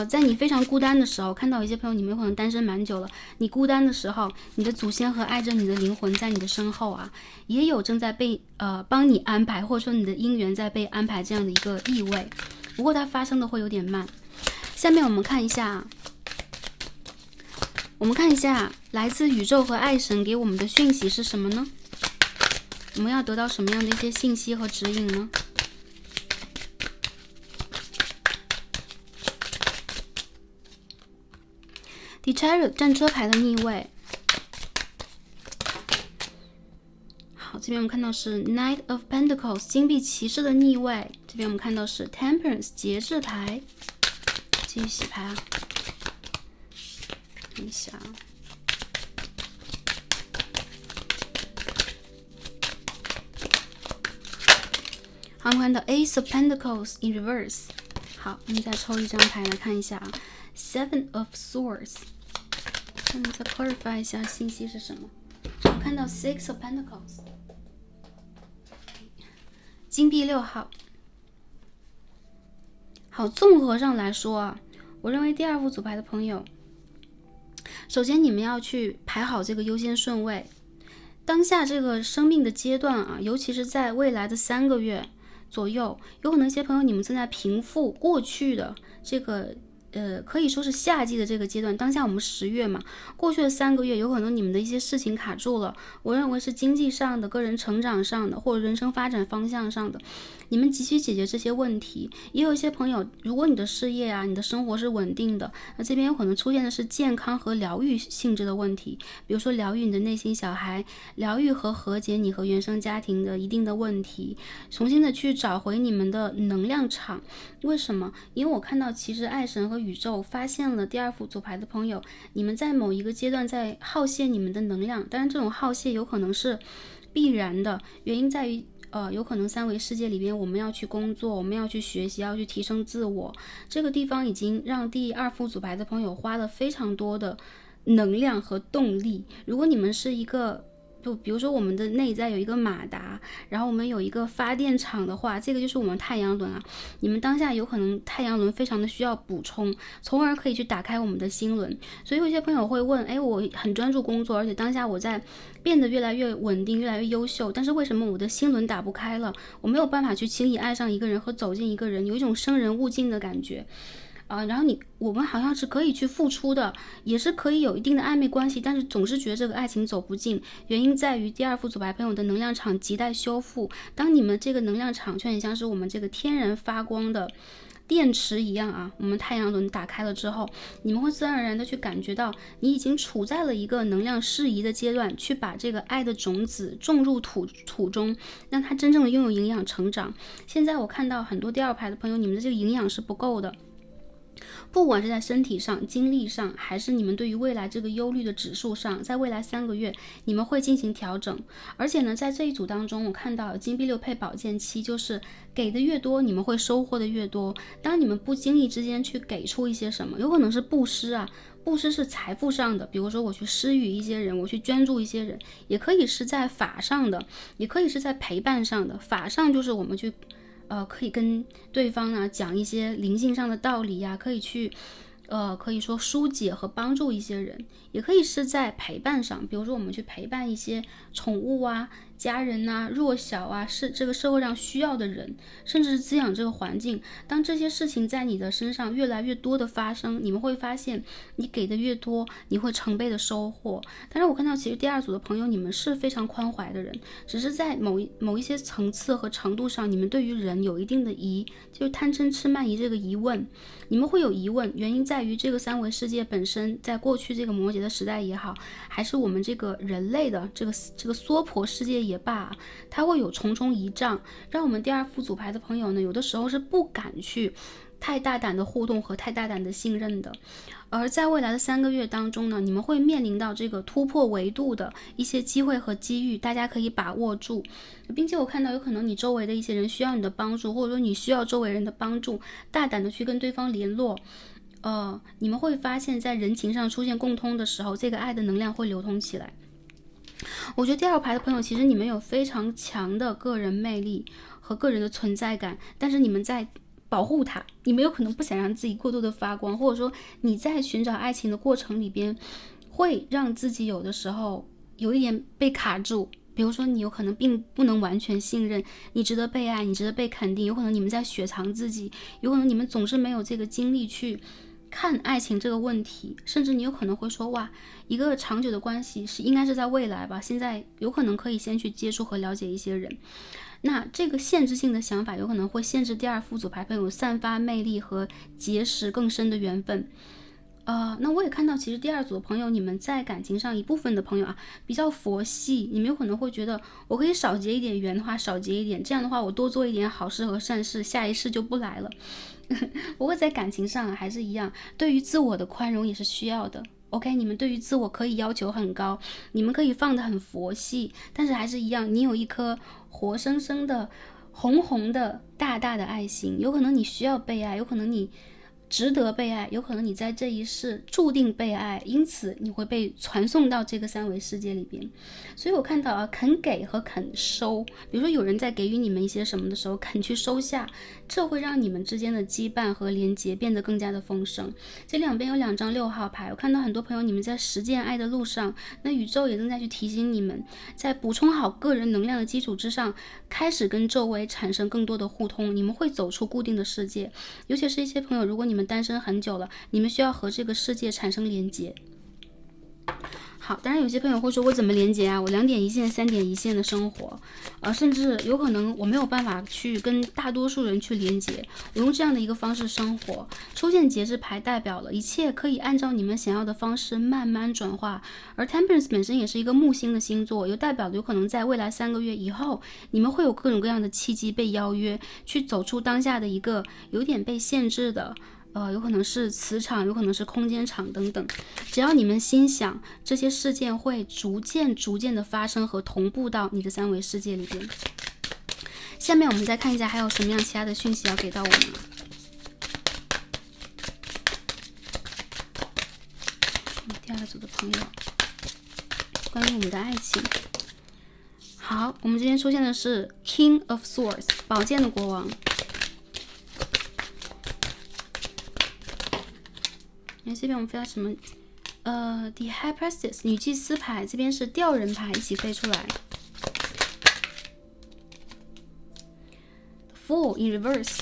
在你非常孤单的时候，看到一些朋友，你们有可能单身蛮久了，你孤单的时候，你的祖先和爱着你的灵魂在你的身后啊，也有正在被帮你安排，或者说你的姻缘在被安排这样的一个意味，不过它发生的会有点慢。下面我们看一下，来自宇宙和爱神给我们的讯息是什么呢？我们要得到什么样的一些信息和指引呢？The Chariot 战车牌的逆位，好，这边我们看到是 Knight of Pentacles 金币骑士的逆位，这边我们看到是 Temperance 节制牌，继续洗牌啊，看一下，好，我们看到 Ace of Pentacles in reverse， 好，我们再抽一张牌来看一下啊 ，Seven of Swords。我们再 clarify 一下信息是什么。我们看到 Six of Pentacles， 金币6号。好，综合上来说啊，我认为第二副组牌的朋友，首先你们要去排好这个优先顺位。当下这个生命的阶段啊，尤其是在未来的3个月左右，有可能一些朋友你们正在平复过去的这个。可以说是夏季的这个阶段，当下我们10月嘛，过去的3个月，有可能你们的一些事情卡住了。我认为是经济上的、个人成长上的，或者人生发展方向上的，你们急需解决这些问题。也有一些朋友，如果你的事业啊、你的生活是稳定的，那这边有可能出现的是健康和疗愈性质的问题，比如说疗愈你的内心小孩，疗愈和和解你和原生家庭的一定的问题，重新的去找回你们的能量场。为什么？因为我看到其实爱神和宇宙发现了第二副组牌的朋友，你们在某一个阶段在耗泄你们的能量，当然这种耗泄有可能是必然的，原因在于有可能3维世界里边我们要去工作，我们要去学习，要去提升自我，这个地方已经让第二副组牌的朋友花了非常多的能量和动力。如果你们是一个就比如说我们的内在有一个马达，然后我们有一个发电厂的话，这个就是我们太阳轮啊。你们当下有可能太阳轮非常的需要补充，从而可以去打开我们的心轮。所以有些朋友会问，我很专注工作，而且当下我在变得越来越稳定，越来越优秀，但是为什么我的心轮打不开了？我没有办法去轻易爱上一个人和走进一个人，有一种生人勿近的感觉。然后我们好像是可以去付出的，也是可以有一定的暧昧关系，但是总是觉得这个爱情走不近，原因在于第二副组牌朋友的能量场亟待修复。当你们这个能量场就很像是我们这个天然发光的电池一样啊，我们太阳轮打开了之后，你们会自然而然的去感觉到你已经处在了一个能量适宜的阶段，去把这个爱的种子种入土中，让它真正的拥有营养成长。现在我看到很多第二牌的朋友，你们的这个营养是不够的，不管是在身体上、精力上，还是你们对于未来这个忧虑的指数上，在未来3个月你们会进行调整。而且呢，在这一组当中，我看到金币6配宝剑7，就是给的越多，你们会收获的越多。当你们不经意之间去给出一些什么，有可能是布施啊，布施是财富上的，比如说我去施予一些人，我去捐助一些人，也可以是在法上的，也可以是在陪伴上的。法上就是我们去可以跟对方呢讲一些灵性上的道理呀，可以去可以说疏解和帮助一些人，也可以是在陪伴上，比如说我们去陪伴一些宠物啊、家人啊、弱小啊，是这个社会上需要的人，甚至是滋养这个环境。当这些事情在你的身上越来越多的发生，你们会发现你给的越多，你会成倍的收获。但是我看到其实第二组的朋友，你们是非常宽怀的人，只是在某一些层次和程度上，你们对于人有一定的就是贪嗔痴慢疑这个疑问，你们会有疑问，原因在于这个3维世界本身，在过去这个摩羯的时代也好，还是我们这个人类的这个娑婆世界也罢，它会有重重仪仗，让我们第二副组牌的朋友呢，有的时候是不敢去太大胆的互动和太大胆的信任的。而在未来的3个月当中呢，你们会面临到这个突破维度的一些机会和机遇，大家可以把握住。并且我看到有可能你周围的一些人需要你的帮助，或者说你需要周围人的帮助，大胆的去跟对方联络。你们会发现在人情上出现共通的时候，这个爱的能量会流通起来。我觉得第2排的朋友，其实你们有非常强的个人魅力和个人的存在感，但是你们在保护它，你们有可能不想让自己过度的发光，或者说你在寻找爱情的过程里边，会让自己有的时候有一点被卡住。比如说你有可能并不能完全信任你值得被爱，你值得被肯定，有可能你们在雪藏自己，有可能你们总是没有这个精力去看爱情这个问题，甚至你有可能会说，哇，一个长久的关系应该是在未来吧，现在有可能可以先去接触和了解一些人。那这个限制性的想法有可能会限制第2副组牌朋友散发魅力和结识更深的缘分。那我也看到其实第2组的朋友，你们在感情上一部分的朋友啊比较佛系，你们有可能会觉得我可以少结一点缘的话少结一点，这样的话我多做一点好事和善事，下一世就不来了。不过在感情上还是一样，对于自我的宽容也是需要的。OK， 你们对于自我可以要求很高，你们可以放得很佛系，但是还是一样，你有一颗活生生的红红的大大的爱心，有可能你需要被爱，有可能你值得被爱，有可能你在这一世注定被爱，因此你会被传送到这个3维世界里边。所以我看到肯给和肯收，比如说有人在给予你们一些什么的时候，肯去收下，这会让你们之间的羁绊和连结变得更加的丰盛。这两边有2张6号牌，我看到很多朋友你们在实践爱的路上，那宇宙也正在去提醒你们，在补充好个人能量的基础之上，开始跟周围产生更多的互通，你们会走出固定的世界。尤其是一些朋友，如果你们单身很久了，你们需要和这个世界产生连结。好，当然有些朋友会说，我怎么连接啊？我2点一线、3点一线的生活，甚至有可能我没有办法去跟大多数人去连接，我用这样的一个方式生活。出现节制牌代表了一切可以按照你们想要的方式慢慢转化，而 Temperance 本身也是一个木星的星座，又代表了有可能在未来3个月以后，你们会有各种各样的契机被邀约，去走出当下的一个有点被限制的。有可能是磁场，有可能是空间场等等，只要你们心想，这些事件会逐渐的发生和同步到你的3维世界里边。下面我们再看一下还有什么样其他的讯息要给到我们。第2组的朋友，关于我们的爱情。好，我们今天出现的是 King of Swords， 宝剑的国王。这边我们飞到什么The High Priestess 女祭司牌，这边是吊人牌一起飞出来。Fool in reverse，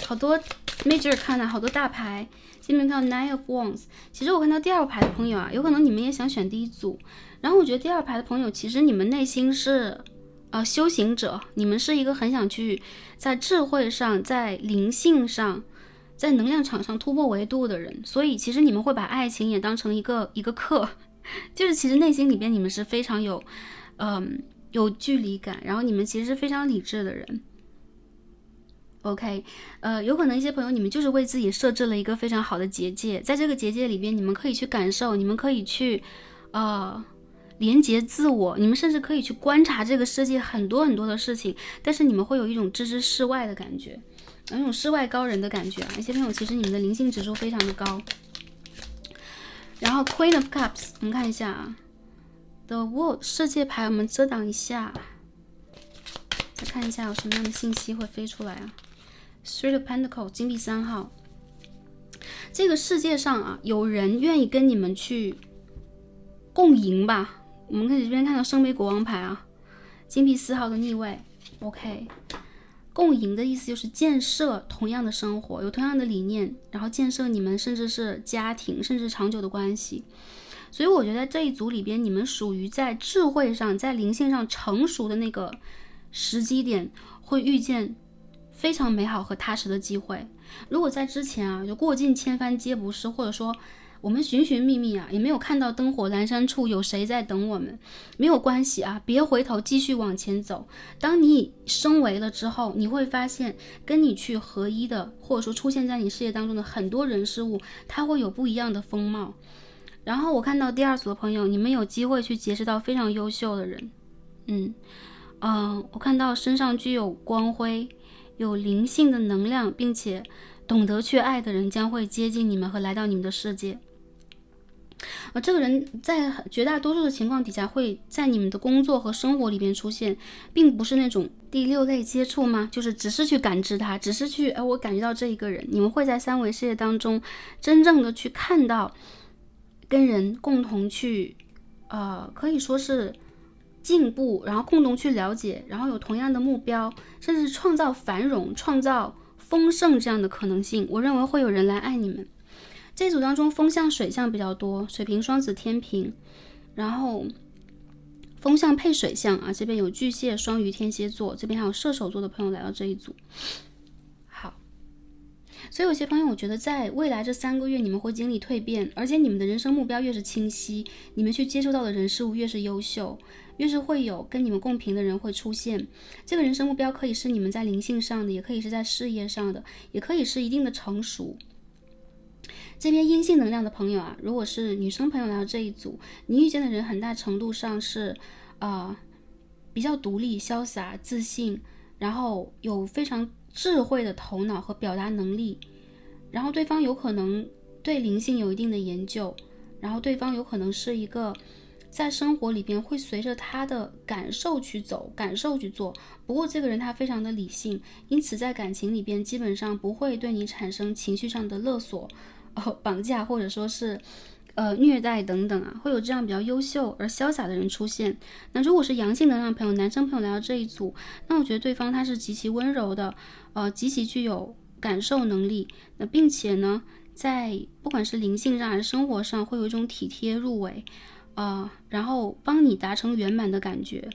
好多 Major 看好多大牌。这边看到 Nine of Wands， 其实我看到第2排的朋友啊，有可能你们也想选第1组，然后我觉得第2排的朋友，其实你们内心是修行者，你们是一个很想去在智慧上，在灵性上，在能量场上突破维度的人，所以其实你们会把爱情也当成一个课，就是其实内心里边你们是非常有距离感，然后你们其实是非常理智的人。OK， 有可能一些朋友你们就是为自己设置了一个非常好的结界，在这个结界里边，你们可以去感受，你们可以去连接自我，你们甚至可以去观察这个世界很多很多的事情，但是你们会有一种置之事外的感觉。有一种世外高人的感觉啊！一些朋友其实你们的灵性指数非常的高。然后 Queen of Cups， 我们看一下啊 ，The World 世界牌，我们遮挡一下，再看一下有什么样的信息会飞出来啊 ？Three of Pentacles 金币3号，这个世界上啊，有人愿意跟你们去共赢吧？我们可以这边看到圣杯国王牌啊，金币4号的逆位 ，OK。共赢的意思就是建设同样的生活，有同样的理念，然后建设你们甚至是家庭，甚至长久的关系。所以我觉得在这一组里边，你们属于在智慧上，在灵性上成熟的那个时机点，会遇见非常美好和踏实的机会。如果在之前啊，就过尽千帆皆不是，或者说我们寻寻觅觅啊，也没有看到灯火阑珊处有谁在等我们，没有关系啊，别回头，继续往前走。当你升维了之后，你会发现跟你去合一的，或者说出现在你视野当中的很多人事物，它会有不一样的风貌。然后我看到第2组的朋友，你们有机会去结识到非常优秀的人。我看到身上具有光辉、有灵性的能量，并且懂得去爱的人将会接近你们和来到你们的世界。这个人在绝大多数的情况底下会在你们的工作和生活里边出现，并不是那种第6类接触吗？就是只是去感知他，只是去我感觉到这一个人。你们会在3维世界当中真正的去看到跟人共同去可以说是进步，然后共同去了解，然后有同样的目标，甚至创造繁荣、创造丰盛这样的可能性。我认为会有人来爱你们。这组当中风象水象比较多，水瓶双子天平，然后风象配水象啊，这边有巨蟹双鱼天蝎座，这边还有射手座的朋友来到这一组。好，所以有些朋友我觉得在未来这3个月你们会经历蜕变，而且你们的人生目标越是清晰，你们去接触到的人事物越是优秀，越是会有跟你们共频的人会出现。这个人生目标可以是你们在灵性上的，也可以是在事业上的，也可以是一定的成熟。这边阴性能量的朋友啊，如果是女生朋友来到这一组，你遇见的人很大程度上是比较独立、潇洒、自信，然后有非常智慧的头脑和表达能力，然后对方有可能对灵性有一定的研究，然后对方有可能是一个在生活里边会随着他的感受去走，感受去做。不过这个人他非常的理性，因此在感情里边基本上不会对你产生情绪上的勒索、绑架或者说是虐待等等啊，会有这样比较优秀而潇洒的人出现。那如果是阳性能量朋友，男生朋友来到这一组，那我觉得对方他是极其温柔的，极其具有感受能力，那并且呢，在不管是灵性上还是生活上，会有一种体贴入微，然后帮你达成圆满的感觉。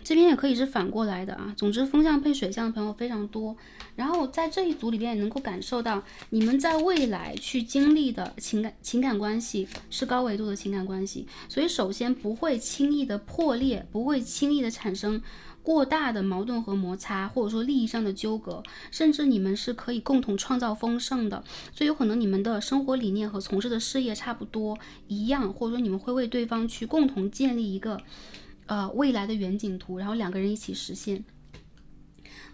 这边也可以是反过来的啊。总之风象配水象的朋友非常多，然后在这一组里边也能够感受到你们在未来去经历的情感关系是高维度的情感关系，所以首先不会轻易的破裂，不会轻易的产生过大的矛盾和摩擦，或者说利益上的纠葛，甚至你们是可以共同创造丰盛的。所以有可能你们的生活理念和从事的事业差不多一样，或者说你们会为对方去共同建立一个未来的远景图，然后2个人一起实现。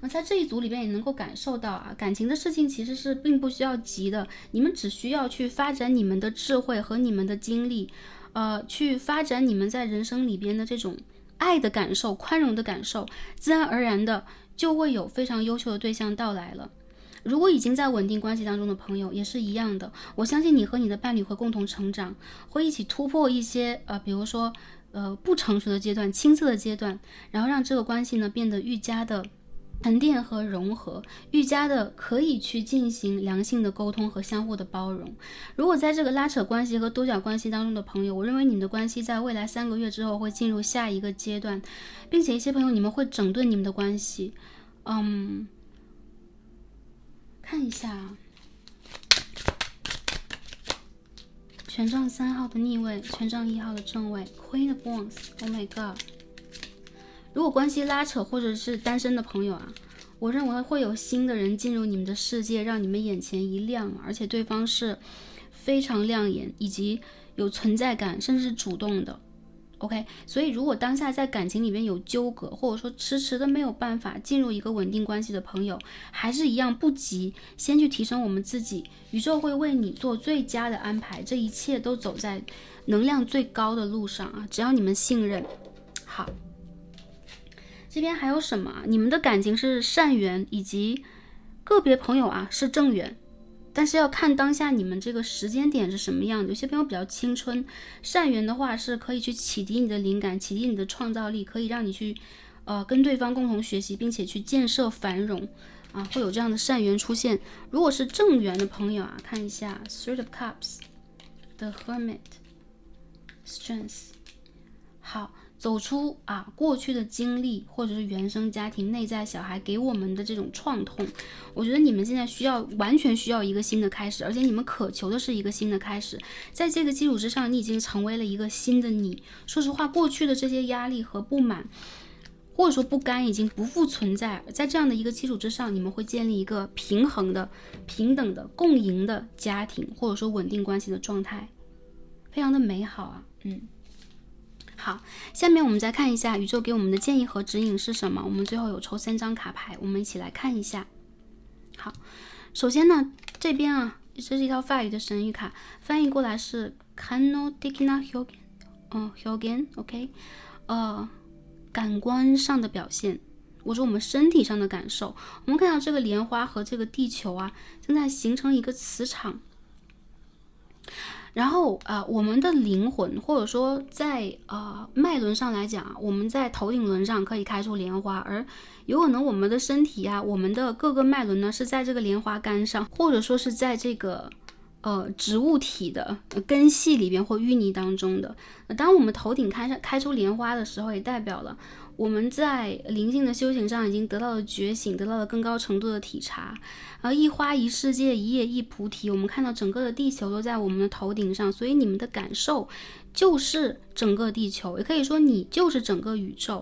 在这一组里边也能够感受到啊，感情的事情其实是并不需要急的，你们只需要去发展你们的智慧和你们的经历，去发展你们在人生里边的这种爱的感受、宽容的感受，自然而然的就会有非常优秀的对象到来了。如果已经在稳定关系当中的朋友也是一样的，我相信你和你的伴侣会共同成长，会一起突破一些比如说不成熟的阶段、青涩的阶段，然后让这个关系呢变得愈加的沉淀和融合，愈加的可以去进行良性的沟通和相互的包容。如果在这个拉扯关系和多角关系当中的朋友，我认为你们的关系在未来3个月之后会进入下一个阶段，并且一些朋友你们会整顿你们的关系。看一下权杖3号的逆位，权杖1号的正位， Queen of Wands。 Oh my god， 如果关系拉扯或者是单身的朋友啊，我认为会有新的人进入你们的世界，让你们眼前一亮，而且对方是非常亮眼以及有存在感，甚至是主动的。OK， 所以如果当下在感情里面有纠葛，或者说迟迟的没有办法进入一个稳定关系的朋友，还是一样不急，先去提升我们自己，宇宙会为你做最佳的安排，这一切都走在能量最高的路上啊！只要你们信任。好，这边还有什么？你们的感情是善缘，以及个别朋友啊是正缘。但是要看当下你们这个时间点是什么样的，有些朋友比较青春，善缘的话是可以去启迪你的灵感，启迪你的创造力，可以让你去跟对方共同学习，并且去建设繁荣啊，会有这样的善缘出现。如果是正缘的朋友啊，看一下 Three of Cups， The Hermit， Strength。 好，走出过去的经历，或者是原生家庭内在小孩给我们的这种创痛。我觉得你们现在完全需要一个新的开始，而且你们渴求的是一个新的开始。在这个基础之上，你已经成为了一个新的你。说实话，过去的这些压力和不满，或者说不甘已经不复存在。在这样的一个基础之上，你们会建立一个平衡的、平等的、共赢的家庭，或者说稳定关系的状态，非常的美好啊。好，下面我们再看一下宇宙给我们的建议和指引是什么。我们最后有抽3张卡牌，我们一起来看一下。好，首先呢，这边这是一套法语的神谕卡，翻译过来是 Kano Dikina Hyogen OK， 感官上的表现，我说我们身体上的感受。我们看到这个莲花和这个地球正在形成一个磁场。然后我们的灵魂，或者说在脉轮上来讲，我们在头顶轮上可以开出莲花，而有可能我们的身体我们的各个脉轮呢是在这个莲花杆上，或者说是在这个植物体的根系里边或淤泥当中的。当我们头顶开出莲花的时候，也代表了我们在灵性的修行上已经得到了觉醒，得到了更高程度的体察。一花一世界，一叶一菩提，我们看到整个的地球都在我们的头顶上，所以你们的感受就是整个地球，也可以说你就是整个宇宙。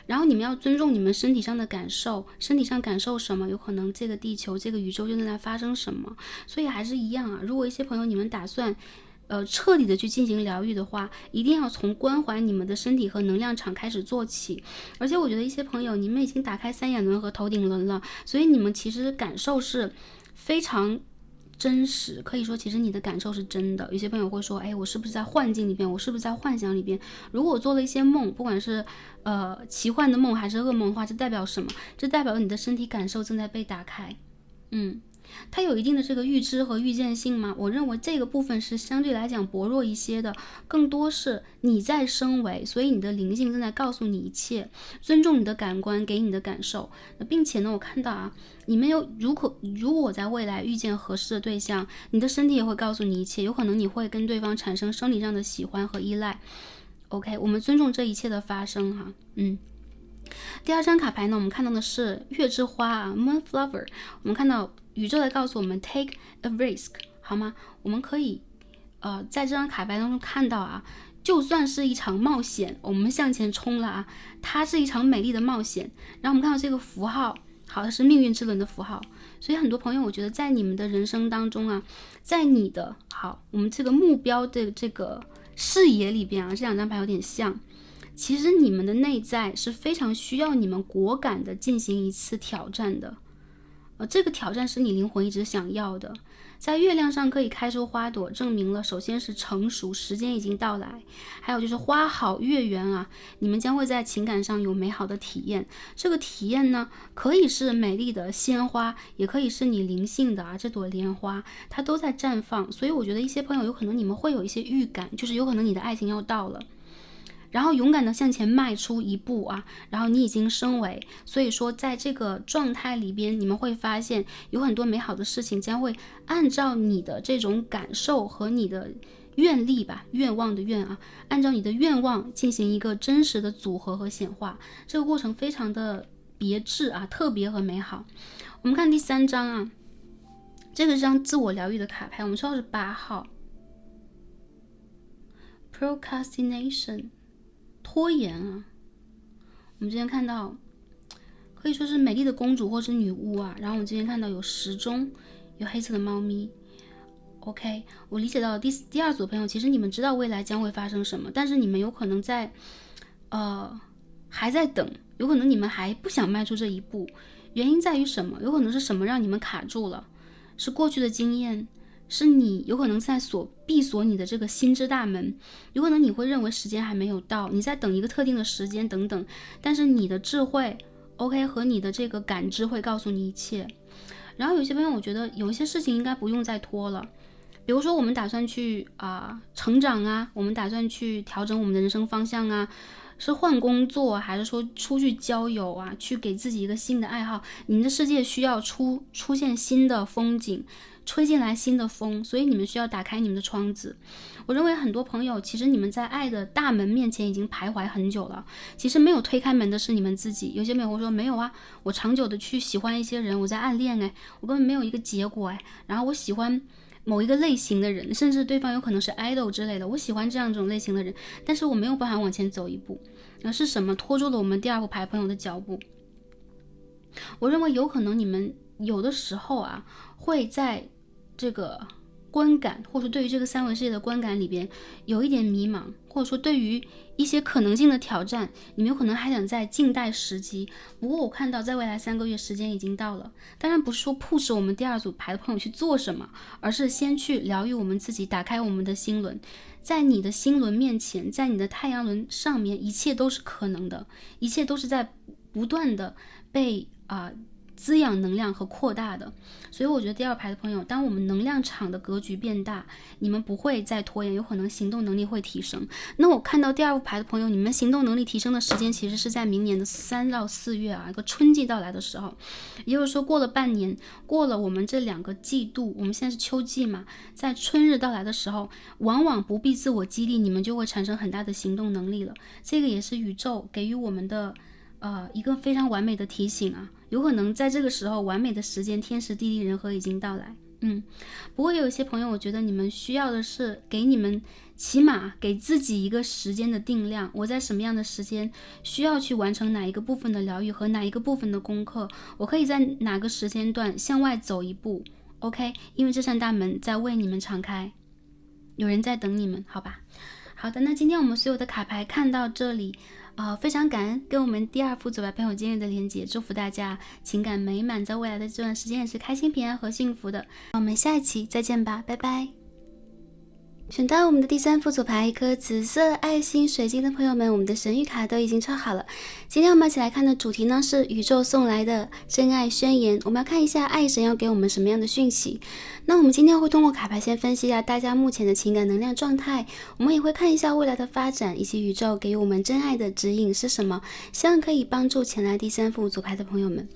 然后你们要尊重你们身体上的感受，身体上感受什么，有可能这个地球这个宇宙就正在发生什么。所以还是一样如果一些朋友你们打算彻底的去进行疗愈的话，一定要从关怀你们的身体和能量场开始做起。而且我觉得一些朋友你们已经打开3眼轮和头顶轮了，所以你们其实感受是非常真实，可以说其实你的感受是真的。有些朋友会说，我是不是在幻境里边，我是不是在幻想里边？如果我做了一些梦，不管是奇幻的梦还是噩梦的话，这代表什么？这代表你的身体感受正在被打开。它有一定的这个预知和预见性吗？我认为这个部分是相对来讲薄弱一些的，更多是你在升维，所以你的灵性正在告诉你一切，尊重你的感官，给你的感受。并且呢，我看到你们如果我在未来遇见合适的对象，你的身体也会告诉你一切，有可能你会跟对方产生生理上的喜欢和依赖。OK， 我们尊重这一切的发生第2张卡牌呢，我们看到的是月之花Moonflower。我们看到宇宙在告诉我们 take a risk， 好吗？我们可以在这张卡牌当中看到就算是一场冒险，我们向前冲了它是一场美丽的冒险。然后我们看到这个符号，好，它是命运之轮的符号。所以很多朋友，我觉得在你们的人生当中在你的我们这个目标的这个视野里边这2张牌有点像。其实你们的内在是非常需要你们果敢的进行一次挑战的，这个挑战是你灵魂一直想要的。在月亮上可以开出花朵，证明了首先是成熟，时间已经到来，还有就是花好月圆你们将会在情感上有美好的体验。这个体验呢，可以是美丽的鲜花，也可以是你灵性的这朵莲花，它都在绽放。所以我觉得一些朋友有可能你们会有一些预感，就是有可能你的爱情要到了，然后勇敢的向前迈出一步然后你已经升维。所以说在这个状态里边，你们会发现有很多美好的事情将会按照你的这种感受和你的愿力愿望的愿按照你的愿望进行一个真实的组合和显化。这个过程非常的别致特别和美好。我们看第3张这个是张自我疗愈的卡牌，我们抽到是8号 Procrastination，拖延我们之前看到可以说是美丽的公主或是女巫然后我们之前看到有时钟，有黑色的猫咪。OK， 我理解到第2组朋友，其实你们知道未来将会发生什么，但是你们有可能在还在等，有可能你们还不想迈出这一步。原因在于什么？有可能是什么让你们卡住了？是过去的经验，是你有可能在闭锁你的这个心之大门，有可能你会认为时间还没有到，你在等一个特定的时间等等，但是你的智慧 OK 和你的这个感知会告诉你一切。然后有些朋友，我觉得有一些事情应该不用再拖了，比如说我们打算去成长我们打算去调整我们的人生方向是换工作还是说出去交友去给自己一个新的爱好。你们的世界需要出现新的风景，吹进来新的风，所以你们需要打开你们的窗子。我认为很多朋友其实你们在爱的大门面前已经徘徊很久了，其实没有推开门的是你们自己。有些朋友会说没有啊，我长久的去喜欢一些人，我在暗恋我根本没有一个结果然后我喜欢某一个类型的人，甚至对方有可能是 idol 之类的，我喜欢这样一种类型的人，但是我没有办法往前走一步。那是什么拖住了我们第二副牌朋友的脚步？我认为有可能你们有的时候会在这个观感，或者说对于这个三维世界的观感里边有一点迷茫，或者说对于一些可能性的挑战，你们有可能还想再静待时机。不过我看到在未来3个月时间已经到了，当然不是说迫使我们第二组牌的朋友去做什么，而是先去疗愈我们自己，打开我们的心轮。在你的心轮面前，在你的太阳轮上面，一切都是可能的，一切都是在不断的被滋养能量和扩大的。所以我觉得第二排的朋友，当我们能量场的格局变大，你们不会再拖延，有可能行动能力会提升。那我看到第二副牌的朋友，你们行动能力提升的时间其实是在明年的3到4月一个春季到来的时候，也就是说过了半年，过了我们这2个季度，我们现在是秋季嘛，在春日到来的时候，往往不必自我激励，你们就会产生很大的行动能力了。这个也是宇宙给予我们的一个非常完美的提醒有可能在这个时候完美的时间，天时地利人和已经到来。不过有一些朋友，我觉得你们需要的是给你们起码给自己一个时间的定量，我在什么样的时间需要去完成哪一个部分的疗愈和哪一个部分的功课，我可以在哪个时间段向外走一步 OK， 因为这扇大门在为你们敞开，有人在等你们，好吧。好的，那今天我们所有的卡牌看到这里非常感恩跟我们第二副组牌朋友今日的连结，祝福大家情感美满，在未来的这段时间也是开心平安和幸福的。我们下一期再见吧，拜拜。选到我们的第3副组牌一颗紫色爱心水晶的朋友们，我们的神谕卡都已经抽好了。今天我们一起来看的主题呢是宇宙送来的真爱宣言，我们要看一下爱神要给我们什么样的讯息。那我们今天会通过卡牌先分析一下大家目前的情感能量状态，我们也会看一下未来的发展，以及宇宙给予我们真爱的指引是什么，希望可以帮助前来第3副组牌的朋友们。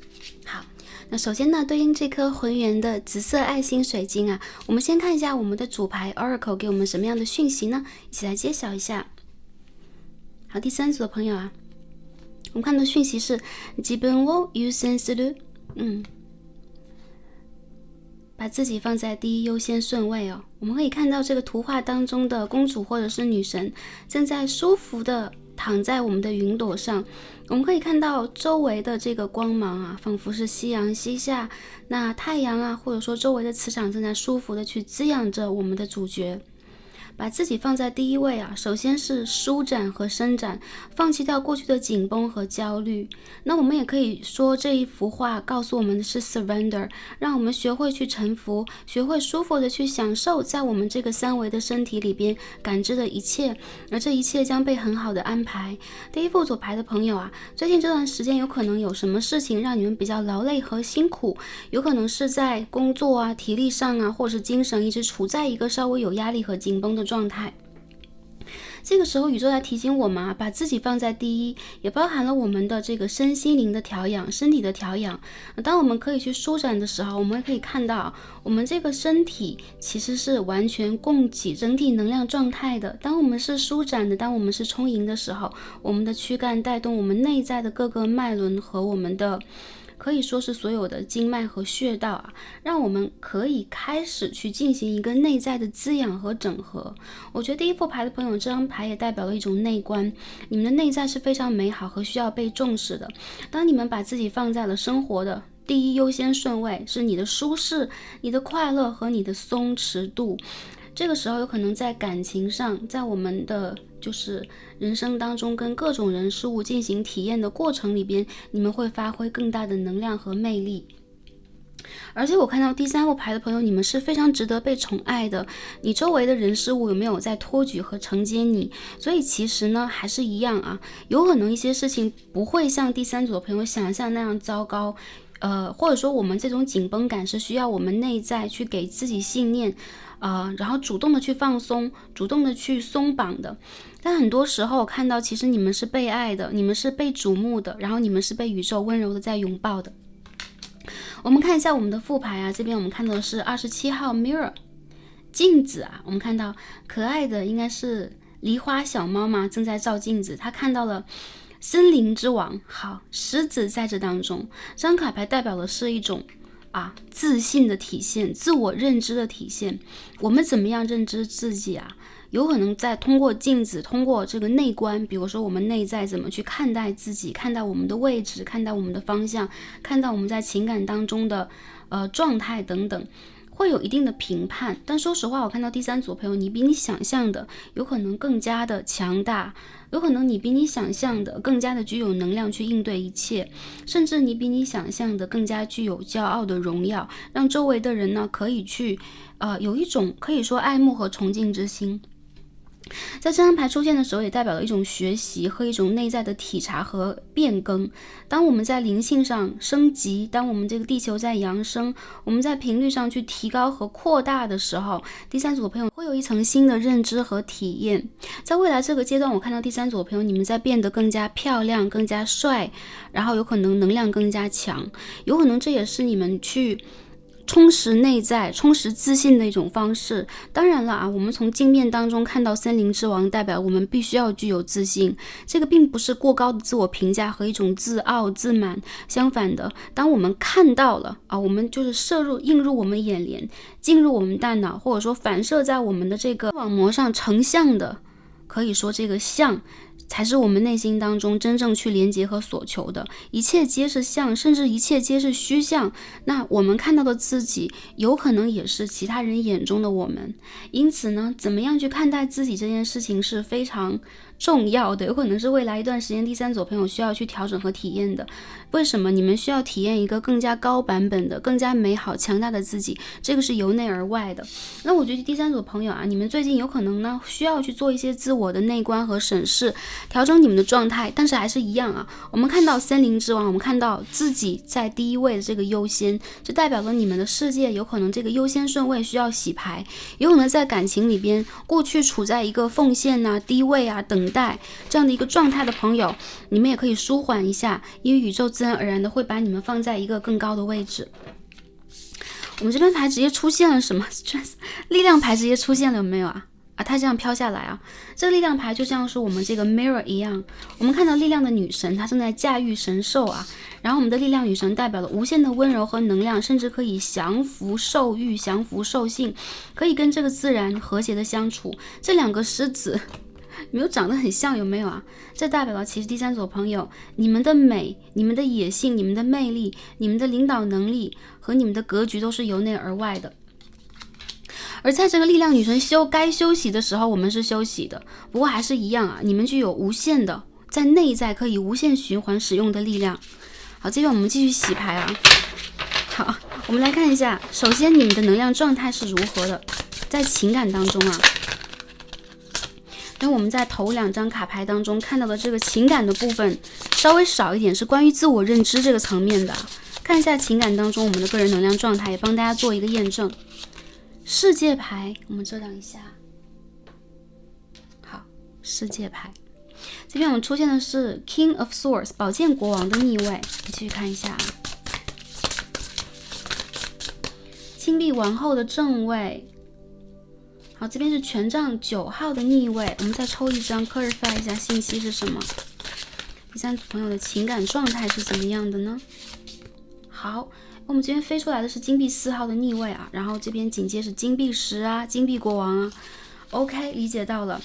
好，那首先呢，对应这颗浑圆的紫色爱心水晶我们先看一下我们的主牌 Oracle 给我们什么样的讯息呢？一起来揭晓一下。好，第3组的朋友我们看到讯息是自分を優先する，把自己放在第一优先顺位我们可以看到这个图画当中的公主或者是女神正在舒服的躺在我们的云朵上，我们可以看到周围的这个光芒仿佛是夕阳西下，那太阳或者说周围的磁场正在舒服的去滋养着我们的主角。把自己放在第一位首先是舒展和伸展，放弃掉过去的紧绷和焦虑。那我们也可以说这一幅画告诉我们的是 surrender， 让我们学会去臣服，学会舒服的去享受在我们这个3维的身体里边感知的一切，而这一切将被很好的安排。第1副组牌的朋友最近这段时间有可能有什么事情让你们比较劳累和辛苦，有可能是在工作体力上或者是精神一直处在一个稍微有压力和紧绷的状态。这个时候宇宙在提醒我们把自己放在第一，也包含了我们的这个身心灵的调养，身体的调养。当我们可以去舒展的时候，我们可以看到我们这个身体其实是完全供给整体能量状态的。当我们是舒展的，当我们是充盈的时候，我们的躯干带动我们内在的各个脉轮和我们的可以说是所有的经脉和穴道让我们可以开始去进行一个内在的滋养和整合。我觉得第1副牌的朋友，这张牌也代表了一种内观，你们的内在是非常美好和需要被重视的。当你们把自己放在了生活的第一优先顺位，是你的舒适、你的快乐和你的松弛度，这个时候有可能在感情上，在我们的就是人生当中跟各种人事物进行体验的过程里边，你们会发挥更大的能量和魅力。而且我看到第3副牌的朋友，你们是非常值得被宠爱的，你周围的人事物有没有在托举和承接你？所以其实呢还是一样有可能一些事情不会像第3组的朋友想象那样糟糕，或者说我们这种紧绷感是需要我们内在去给自己信念然后主动的去放松，主动的去松绑的。但很多时候我看到其实你们是被爱的，你们是被瞩目的，然后你们是被宇宙温柔的在拥抱的。我们看一下我们的副牌啊，这边我们看到的是27号 Mirror 镜子啊，我们看到可爱的应该是梨花小猫嘛，正在照镜子，它看到了森林之王，好，狮子在这当中，这张卡牌代表的是一种自信的体现，自我认知的体现。我们怎么样认知自己啊？有可能在通过镜子，通过这个内观，比如说我们内在怎么去看待自己，看待我们的位置，看待我们的方向，看到我们在情感当中的状态等等，会有一定的评判。但说实话，我看到第三组朋友，你比你想象的有可能更加的强大，有可能你比你想象的更加的具有能量去应对一切，甚至你比你想象的更加具有骄傲的荣耀，让周围的人呢可以去有一种可以说爱慕和崇敬之心。在这张牌出现的时候，也代表了一种学习和一种内在的体察和变更。当我们在灵性上升级，当我们这个地球在扬升，我们在频率上去提高和扩大的时候，第三组的朋友会有一层新的认知和体验。在未来这个阶段，我看到第三组的朋友，你们在变得更加漂亮，更加帅，然后有可能能量更加强，有可能这也是你们去充实内在、充实自信的一种方式。当然了啊，我们从镜面当中看到森林之王，代表我们必须要具有自信。这个并不是过高的自我评价和一种自傲、自满。相反的，当我们看到了我们就是映入我们眼帘，进入我们大脑，或者说反射在我们的这个网膜上成像的，可以说这个像才是我们内心当中真正去连接和所求的，一切皆是相，甚至一切皆是虚像。那我们看到的自己，有可能也是其他人眼中的我们。因此呢，怎么样去看待自己这件事情是非常重要的，有可能是未来一段时间第三组朋友需要去调整和体验的。为什么？你们需要体验一个更加高版本的、更加美好、强大的自己，这个是由内而外的。那我觉得第三组朋友啊，你们最近有可能呢需要去做一些自我的内观和审视，调整你们的状态。但是还是一样啊，我们看到森林之王，我们看到自己在第一位的这个优先，这代表了你们的世界有可能这个优先顺位需要洗牌，有可能在感情里边过去处在一个奉献啊、低位啊、等待这样的一个状态的朋友，你们也可以舒缓一下，因为宇宙自然而然的会把你们放在一个更高的位置。我们这边牌直接出现了什么？力量牌直接出现了，有没有啊？它这样飘下来啊，这个力量牌就像是我们这个 mirror 一样，我们看到力量的女神，她正在驾驭神兽啊，然后我们的力量女神代表了无限的温柔和能量，甚至可以降服受欲、降服兽性，可以跟这个自然和谐的相处。这两个狮子没有长得很像，有没有啊？这代表了其实第三组朋友，你们的美、你们的野性、你们的魅力、你们的领导能力和你们的格局都是由内而外的。而在这个力量女神该休息的时候，我们是休息的。不过还是一样啊，你们具有无限的在内在可以无限循环使用的力量。好，这边我们继续洗牌啊。好，我们来看一下，首先你们的能量状态是如何的，在情感当中啊。因为我们在头两张卡牌当中看到的这个情感的部分稍微少一点，是关于自我认知这个层面的。看一下情感当中我们的个人能量状态，也帮大家做一个验证。世界牌，我们遮挡一下。好，世界牌，这边我们出现的是 King of Swords 宝剑国王的逆位，你继续看一下。金币王后的正位。好，这边是权杖9号的逆位，我们再抽一张 clarify 一下信息是什么。第三组朋友的情感状态是怎么样的呢？好，我们这边飞出来的是金币4号的逆位啊，然后这边紧接是金币10啊，金币国王啊。OK， 理解到了。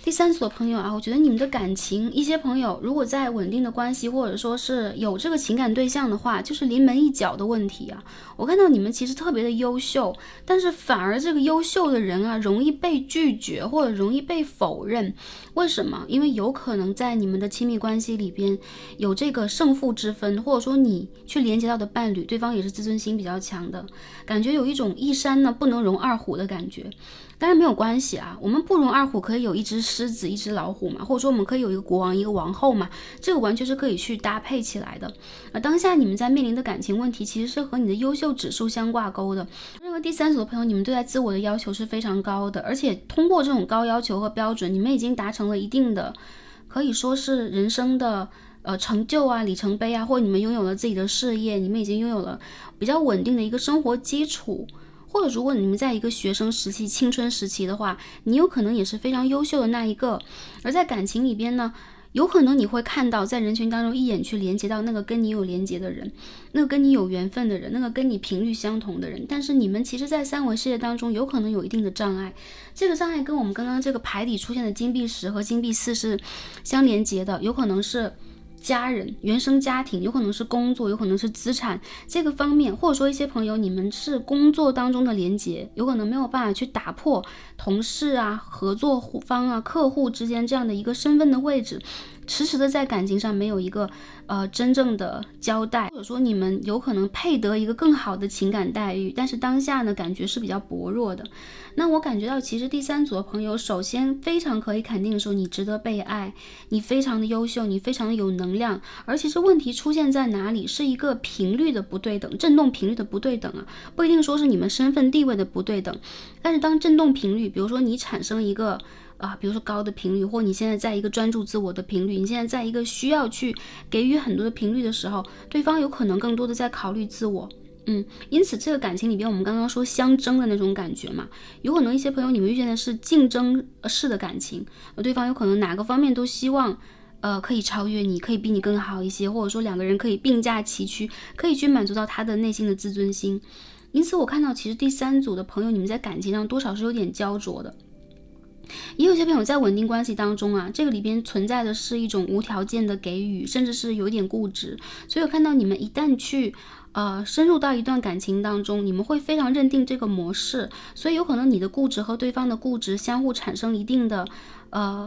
第三组的朋友啊，我觉得你们的感情，一些朋友如果在稳定的关系，或者说是有这个情感对象的话，就是临门一脚的问题啊。我看到你们其实特别的优秀，但是反而这个优秀的人啊，容易被拒绝或者容易被否认。为什么？因为有可能在你们的亲密关系里边有这个胜负之分，或者说你去连接到的伴侣，对方也是自尊心比较强的，感觉有一种一山呢不能容二虎的感觉。当然没有关系啊，我们不容二虎可以有一只狮子一只老虎嘛，或者说我们可以有一个国王一个王后嘛，这个完全是可以去搭配起来的。而当下你们在面临的感情问题其实是和你的优秀指数相挂钩的。认为第三组的朋友，你们对待自我的要求是非常高的，而且通过这种高要求和标准，你们已经达成了一定的可以说是人生的成就啊、里程碑啊，或者你们拥有了自己的事业，你们已经拥有了比较稳定的一个生活基础。或者如果你们在一个学生时期、青春时期的话，你有可能也是非常优秀的那一个。而在感情里边呢，有可能你会看到在人群当中一眼去连接到那个跟你有连接的人，那个跟你有缘分的人，那个跟你频率相同的人，但是你们其实在三维世界当中有可能有一定的障碍。这个障碍跟我们刚刚这个牌底出现的金币10和金币4是相连接的，有可能是家人、原生家庭，有可能是工作，有可能是资产这个方面，或者说一些朋友你们是工作当中的连结，有可能没有办法去打破同事啊、合作方啊、客户之间这样的一个身份的位置，迟迟的在感情上没有一个真正的交代，或者说你们有可能配得一个更好的情感待遇，但是当下呢感觉是比较薄弱的。那我感觉到其实第三组的朋友，首先非常可以肯定说你值得被爱，你非常的优秀，你非常的有能量。而其实问题出现在哪里，是一个频率的不对等，振动频率的不对等啊，不一定说是你们身份地位的不对等，但是当振动频率，比如说你产生一个比如说高的频率，或你现在在一个专注自我的频率，你现在在一个需要去给予很多的频率的时候，对方有可能更多的在考虑自我。因此这个感情里边，我们刚刚说相争的那种感觉嘛，有可能一些朋友你们遇见的是竞争式的感情，对方有可能哪个方面都希望可以超越你，可以比你更好一些，或者说两个人可以并驾齐驱，可以去满足到他的内心的自尊心。因此我看到其实第三组的朋友，你们在感情上多少是有点焦灼的。也有些朋友在稳定关系当中啊，这个里边存在的是一种无条件的给予，甚至是有点固执。所以我看到你们一旦去深入到一段感情当中，你们会非常认定这个模式，所以有可能你的固执和对方的固执相互产生一定的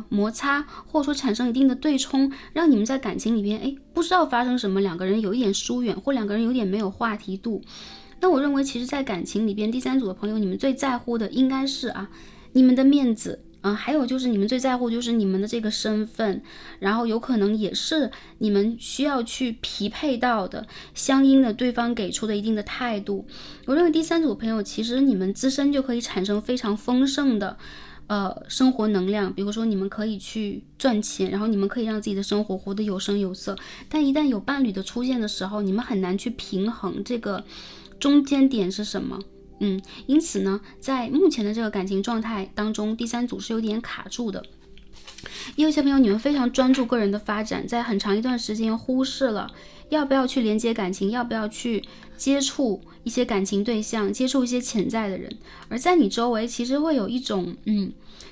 摩擦，或者说产生一定的对冲，让你们在感情里边不知道发生什么，两个人有一点疏远，或两个人有点没有话题度。那我认为其实在感情里边，第三组的朋友，你们最在乎的应该是你们的面子。还有就是你们最在乎就是你们的这个身份，然后有可能也是你们需要去匹配到的相应的对方给出的一定的态度。我认为第三组朋友其实你们自身就可以产生非常丰盛的生活能量，比如说你们可以去赚钱，然后你们可以让自己的生活活得有声有色，但一旦有伴侣的出现的时候，你们很难去平衡这个中间点是什么。因此呢，在目前的这个感情状态当中，第三组是有点卡住的。也有些朋友，你们非常专注个人的发展，在很长一段时间忽视了要不要去连接感情，要不要去接触一些感情对象，接触一些潜在的人。而在你周围，其实会有一种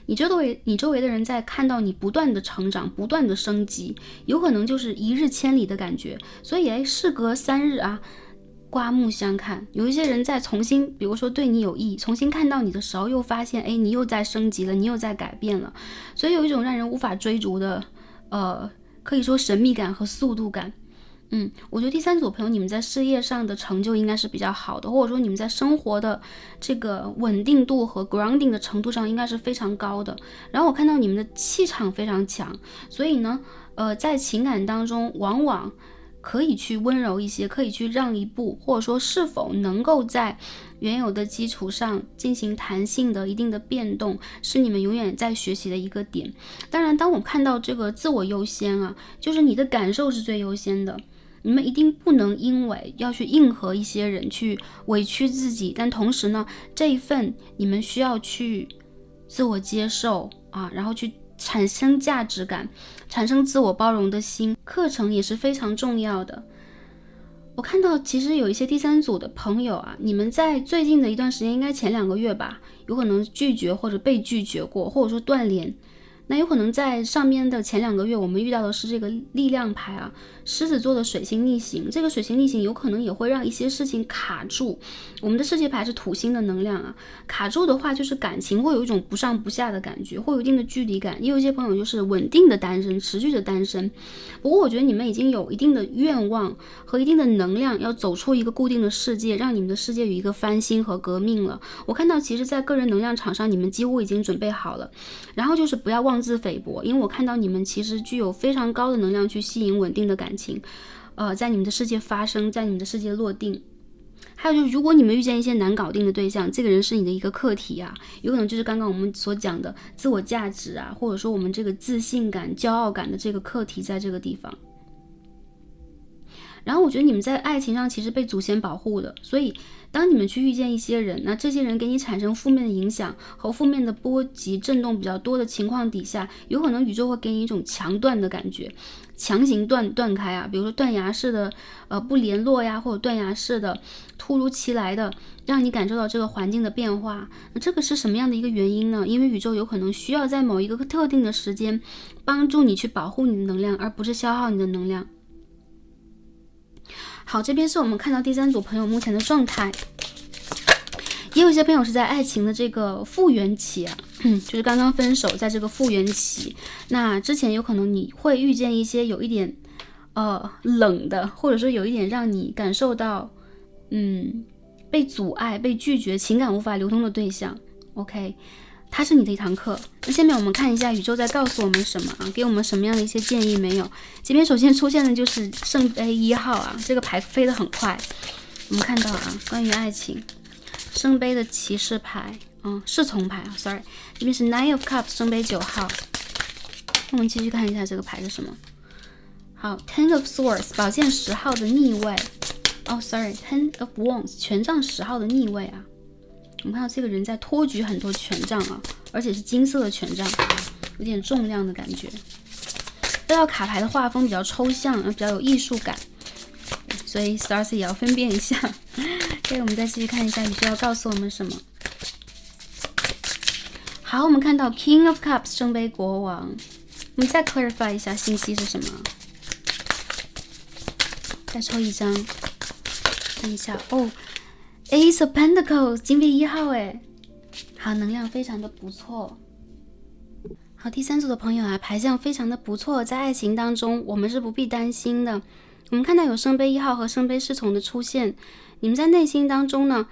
你周围的人在看到你不断的成长，不断的升级，有可能就是一日千里的感觉。所以事隔3日刮目相看，有一些人在重新，比如说对你有意，重新看到你的时候，又发现你又在升级了，你又在改变了，所以有一种让人无法追逐的可以说神秘感和速度感。我觉得第三组朋友，你们在事业上的成就应该是比较好的，或者说你们在生活的这个稳定度和 grounding 的程度上应该是非常高的。然后我看到你们的气场非常强，所以呢在情感当中往往可以去温柔一些，可以去让一步，或者说是否能够在原有的基础上进行弹性的一定的变动，是你们永远在学习的一个点。当然当我看到这个自我优先就是你的感受是最优先的，你们一定不能因为要去应和一些人去委屈自己，但同时呢这一份你们需要去自我接受然后去产生价值感，产生自我包容的心，课程也是非常重要的。我看到其实有一些第三组的朋友你们在最近的一段时间，应该前2个月吧，有可能拒绝或者被拒绝过，或者说断联。那有可能在上面的前2个月，我们遇到的是这个力量牌狮子座的水星逆行。这个水星逆行有可能也会让一些事情卡住。我们的世界牌是土星的能量卡住的话，就是感情会有一种不上不下的感觉，会有一定的距离感。也有一些朋友就是稳定的单身，持续的单身。不过我觉得你们已经有一定的愿望和一定的能量，要走出一个固定的世界，让你们的世界有一个翻新和革命了。我看到其实在个人能量场上，你们几乎已经准备好了。然后就是不要妄自菲薄，因为我看到你们其实具有非常高的能量去吸引稳定的感情在你们的世界发生，在你们的世界落定。还有就是如果你们遇见一些难搞定的对象，这个人是你的一个课题有可能就是刚刚我们所讲的自我价值或者说我们这个自信感、骄傲感的这个课题在这个地方。然后我觉得你们在爱情上其实被祖先保护的，所以当你们去遇见一些人，那这些人给你产生负面的影响和负面的波及震动比较多的情况底下，有可能宇宙会给你一种强断的感觉，强行断开啊，比如说断崖式的不联络呀，或者断崖式的突如其来的让你感受到这个环境的变化。那这个是什么样的一个原因呢？因为宇宙有可能需要在某一个特定的时间帮助你去保护你的能量，而不是消耗你的能量。好，这边是我们看到第三组朋友目前的状态。也有一些朋友是在爱情的这个复原期啊，就是刚刚分手，在这个复原期。那之前有可能你会遇见一些有一点冷的，或者说有一点让你感受到被阻碍、被拒绝、情感无法流通的对象。OK， 它是你的一堂课。那下面我们看一下宇宙在告诉我们什么啊？给我们什么样的一些建议没有？这边首先出现的就是圣杯1号啊，这个牌飞得很快。我们看到啊，关于爱情。圣杯的骑士牌，侍从牌啊 ，sorry， 这边是 Nine of Cups， 圣杯9号。我们继续看一下这个牌是什么。好 ，Ten of Swords， 宝剑10号的逆位。sorry，Ten of Wands， 权杖10号的逆位啊。我们看到这个人在托举很多权杖啊，而且是金色的权杖，有点重量的感觉。这道卡牌的画风比较抽象，比较有艺术感。所以 Stars 也要分辨一下。OK， 我们再继续看一下宇宙要告诉我们什么。好，我们看到 King of Cups 圣杯国王。我们再 clarify 一下信息是什么。再抽一张，看一下Ace of Pentacles 金币1号哎，好，能量非常的不错。好，第三组的朋友啊，牌相非常的不错，在爱情当中我们是不必担心的。我们看到有圣杯1号和圣杯侍从的出现，你们在内心当中呢，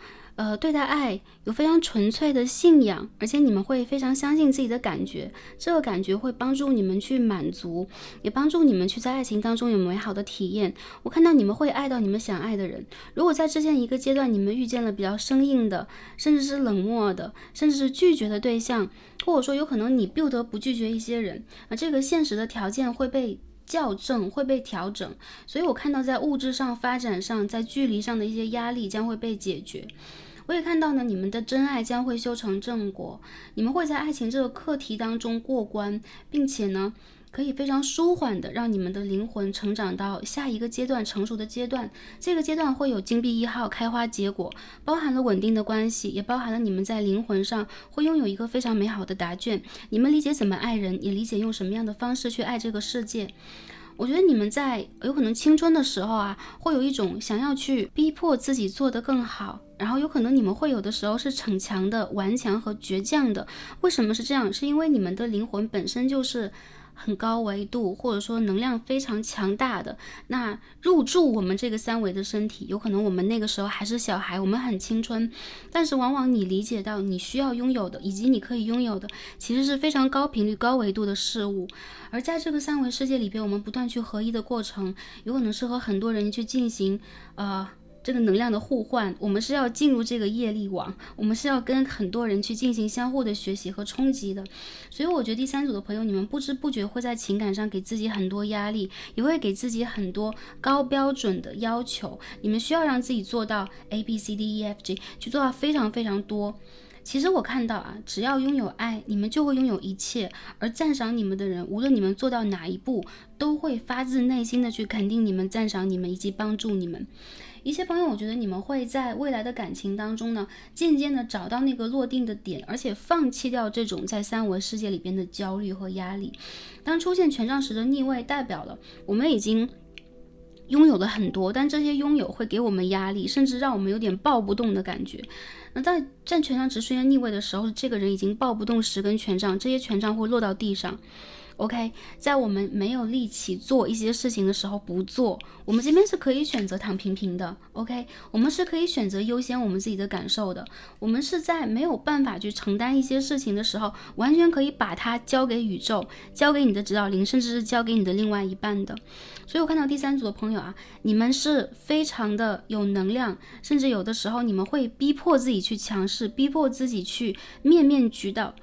对待爱有非常纯粹的信仰，而且你们会非常相信自己的感觉，这个感觉会帮助你们去满足，也帮助你们去在爱情当中有美好的体验。我看到你们会爱到你们想爱的人。如果在之前一个阶段你们遇见了比较生硬的，甚至是冷漠的，甚至是拒绝的对象，或者说有可能你不得不拒绝一些人，这个现实的条件会被校正，会被调整，所以我看到在物质上发展上，在距离上的一些压力将会被解决。我也看到呢，你们的真爱将会修成正果，你们会在爱情这个课题当中过关，并且呢可以非常舒缓的让你们的灵魂成长到下一个阶段，成熟的阶段。这个阶段会有金币1号开花结果，包含了稳定的关系，也包含了你们在灵魂上会拥有一个非常美好的答卷。你们理解怎么爱人，也理解用什么样的方式去爱这个世界。我觉得你们在有可能青春的时候啊，会有一种想要去逼迫自己做得更好，然后有可能你们会有的时候是逞强的、顽强和倔强的。为什么是这样？是因为你们的灵魂本身就是很高维度，或者说能量非常强大的。那入住我们这个3维的身体，有可能我们那个时候还是小孩，我们很青春，但是往往你理解到你需要拥有的，以及你可以拥有的，其实是非常高频率、高维度的事物。而在这个3维世界里边，我们不断去合一的过程，有可能是和很多人去进行这个能量的互换，我们是要进入这个业力网，我们是要跟很多人去进行相互的学习和冲击的。所以我觉得第三组的朋友，你们不知不觉会在情感上给自己很多压力，也会给自己很多高标准的要求，你们需要让自己做到 ABCDEFG， 去做到非常非常多。其实我看到啊，只要拥有爱，你们就会拥有一切，而赞赏你们的人，无论你们做到哪一步，都会发自内心的去肯定你们、赞赏你们以及帮助你们。一些朋友，我觉得你们会在未来的感情当中呢，渐渐的找到那个落定的点，而且放弃掉这种在3维世界里边的焦虑和压力。当出现权杖10的逆位，代表了我们已经拥有了很多，但这些拥有会给我们压力，甚至让我们有点抱不动的感觉。那在战权杖10出现逆位的时候，这个人已经抱不动10根权杖，这些权杖会落到地上。OK， 在我们没有力气做一些事情的时候不做，我们这边是可以选择躺平平的。OK， 我们是可以选择优先我们自己的感受的。我们是在没有办法去承担一些事情的时候，完全可以把它交给宇宙，交给你的指导灵，甚至是交给你的另外一半的。所以我看到第三组的朋友啊，你们是非常的有能量，甚至有的时候你们会逼迫自己去强势，逼迫自己去面面俱到。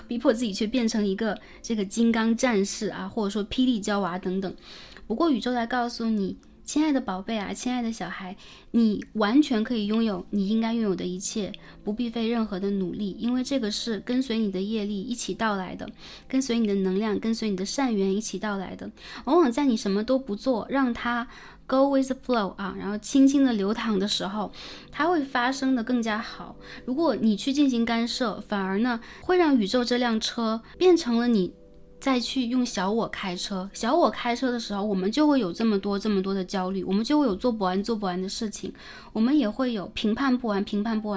逼迫自己去变成一个这个金刚战士啊，或者说霹雳娇娃等等。不过宇宙在告诉你，亲爱的宝贝啊，亲爱的小孩，你完全可以拥有你应该拥有的一切，不必费任何的努力，因为这个是跟随你的业力一起到来的，跟随你的能量，跟随你的善缘一起到来的。往往在你什么都不做，让它 go with the flow 啊，然后轻轻的流淌的时候，它会发生的更加好。如果你去进行干涉，反而呢会让宇宙这辆车变成了你再去用小我开车。小我开车的时候，我们就会有这么多的焦虑，我们就会有做不完的事情，我们也会有评判不完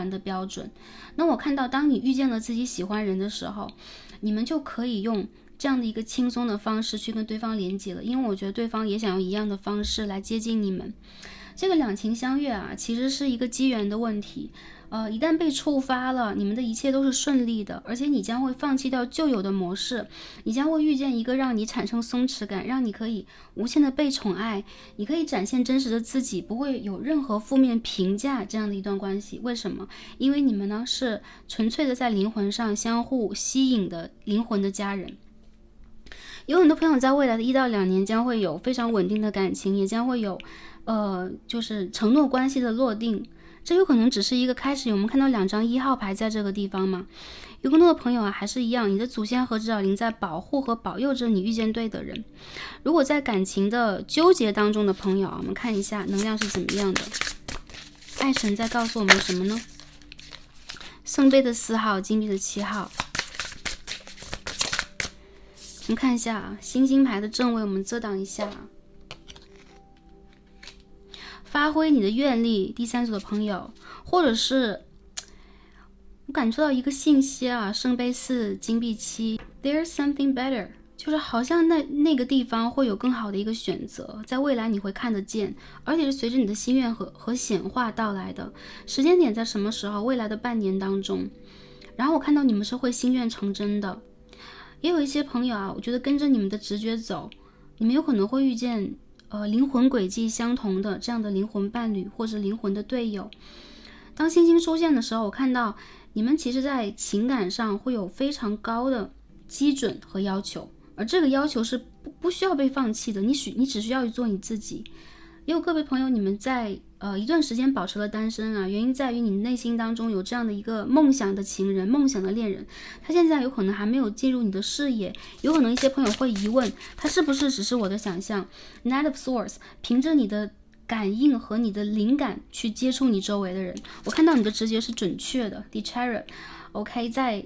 的标准。那我看到当你遇见了自己喜欢人的时候，你们就可以用这样的一个轻松的方式去跟对方连接了，因为我觉得对方也想用一样的方式来接近你们。这个两情相悦啊，其实是一个机缘的问题。一旦被触发了，你们的一切都是顺利的，而且你将会放弃掉旧有的模式，你将会遇见一个让你产生松弛感，让你可以无限的被宠爱，你可以展现真实的自己，不会有任何负面评价这样的一段关系。为什么？因为你们呢是纯粹的在灵魂上相互吸引的灵魂的家人。有很多朋友在未来的1到2年将会有非常稳定的感情，也将会有就是承诺关系的落定。这有可能只是一个开始。我们看到2张1号牌在这个地方嘛，有更多的朋友啊，还是一样，你的祖先和指导灵在保护和保佑着你遇见对的人。如果在感情的纠结当中的朋友啊，我们看一下能量是怎么样的。爱神在告诉我们什么呢？圣杯的4号，金币的7号。我们看一下啊，星星牌的正位，我们遮挡一下。发挥你的愿力，第3组的朋友，或者是我感受到一个信息啊，圣杯4，金币7 ，There's something better， 就是好像那个地方会有更好的一个选择，在未来你会看得见，而且是随着你的心愿和显化到来的。时间点在什么时候？未来的半年当中。然后我看到你们是会心愿成真的。也有一些朋友啊，我觉得跟着你们的直觉走，你们有可能会遇见灵魂轨迹相同的这样的灵魂伴侣或者灵魂的队友。当星星出现的时候，我看到你们其实在情感上会有非常高的基准和要求，而这个要求是不需要被放弃的，你只需要做你自己。也有个别朋友，你们在一段时间保持了单身啊，原因在于你内心当中有这样的一个梦想的情人、梦想的恋人，他现在有可能还没有进入你的视野，有可能一些朋友会疑问，他是不是只是我的想象。 Knight of Swords 凭着你的感应和你的灵感去接触你周围的人，我看到你的直觉是准确的。 The Chariot OK， 在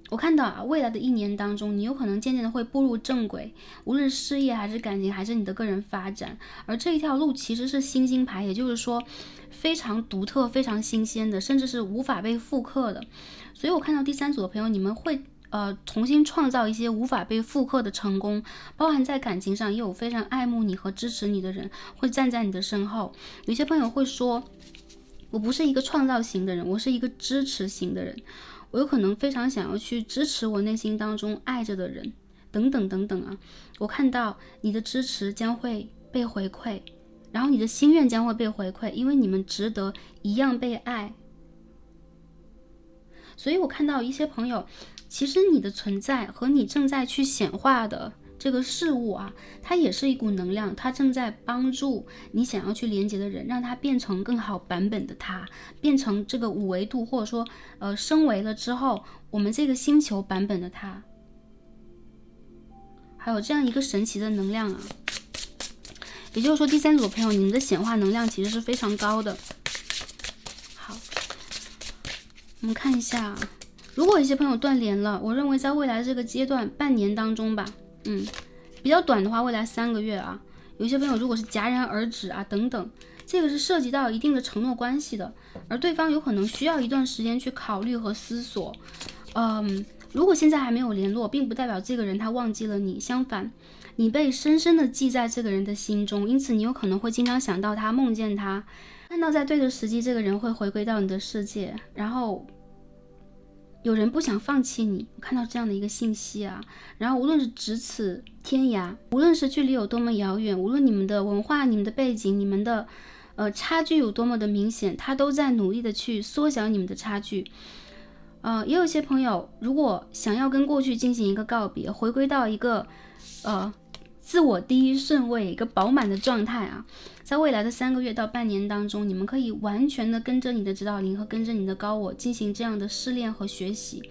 我看到啊，未来的1年当中，你有可能渐渐的会步入正轨，无论是事业还是感情还是你的个人发展。而这一条路其实是星星牌，也就是说非常独特、非常新鲜的，甚至是无法被复刻的。所以我看到第3组的朋友，你们会重新创造一些无法被复刻的成功，包含在感情上也有非常爱慕你和支持你的人会站在你的身后。有些朋友会说，我不是一个创造型的人，我是一个支持型的人，我有可能非常想要去支持我内心当中爱着的人，等等等等啊。我看到你的支持将会被回馈，然后你的心愿将会被回馈，因为你们值得一样被爱。所以我看到一些朋友，其实你的存在和你正在去显化的这个事物啊，它也是一股能量，它正在帮助你想要去连接的人，让它变成更好版本的它，变成这个5维度或者说升维了之后，我们这个星球版本的它。还有这样一个神奇的能量啊，也就是说第3组的朋友，你们的显化能量其实是非常高的。好，我们看一下，如果一些朋友断联了，我认为在未来这个阶段半年当中吧，比较短的话，未来3个月啊，有些朋友如果是戛然而止啊等等，这个是涉及到一定的承诺关系的，而对方有可能需要一段时间去考虑和思索。如果现在还没有联络，并不代表这个人他忘记了你，相反，你被深深的记在这个人的心中，因此你有可能会经常想到他，梦见他，看到在对的时机，这个人会回归到你的世界，然后有人不想放弃你，我看到这样的一个信息啊。然后无论是咫尺天涯，无论是距离有多么遥远，无论你们的文化、你们的背景、你们的差距有多么的明显，他都在努力的去缩小你们的差距。也有些朋友如果想要跟过去进行一个告别，回归到一个自我第一顺位，一个饱满的状态啊。在未来的3个月到半年当中，你们可以完全的跟着你的指导灵和跟着你的高我进行这样的试炼和学习。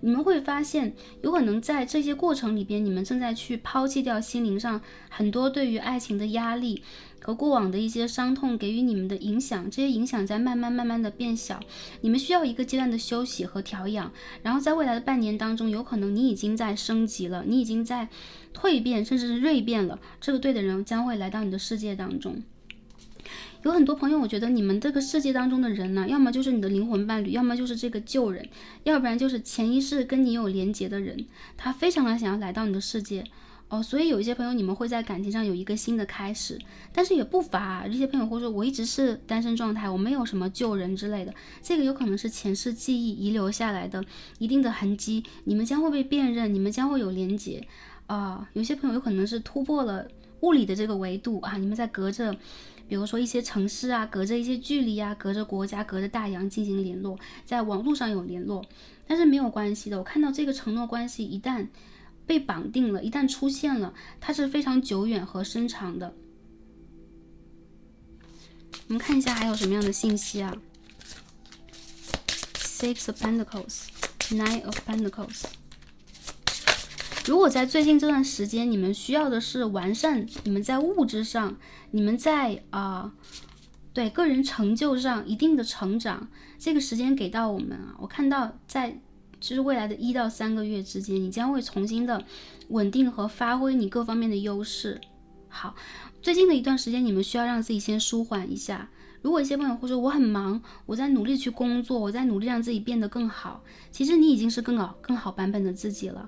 你们会发现，有可能在这些过程里边，你们正在去抛弃掉心灵上很多对于爱情的压力和过往的一些伤痛给予你们的影响，这些影响在慢慢的变小。你们需要一个阶段的休息和调养，然后在未来的半年当中，有可能你已经在升级了，你已经在蜕变，甚至是蜕变了。这个对的人将会来到你的世界当中。有很多朋友，我觉得你们这个世界当中的人呢，要么就是你的灵魂伴侣，要么就是这个旧人，要不然就是潜意识跟你有连结的人，他非常的想要来到你的世界所以有一些朋友你们会在感情上有一个新的开始，但是也不乏这些朋友会说，我一直是单身状态，我没有什么旧人之类的，这个有可能是前世记忆遗留下来的一定的痕迹，你们将会被辨认，你们将会有连结有些朋友有可能是突破了物理的这个维度你们在隔着比如说一些城市隔着一些距离隔着国家，隔着大洋进行联络，在网络上有联络，但是没有关系的。我看到这个承诺关系一旦被绑定了，一旦出现了，它是非常久远和深长的。我们看一下还有什么样的信息Six of Pentacles, Nine of Pentacles。如果在最近这段时间，你们需要的是完善你们在物质上，你们在对个人成就上一定的成长，这个时间给到我们我看到在就是未来的1到3个月之间，你将会重新的稳定和发挥你各方面的优势。好，最近的一段时间，你们需要让自己先舒缓一下。如果一些朋友会说我很忙，我在努力去工作，我在努力让自己变得更好，其实你已经是更好版本的自己了。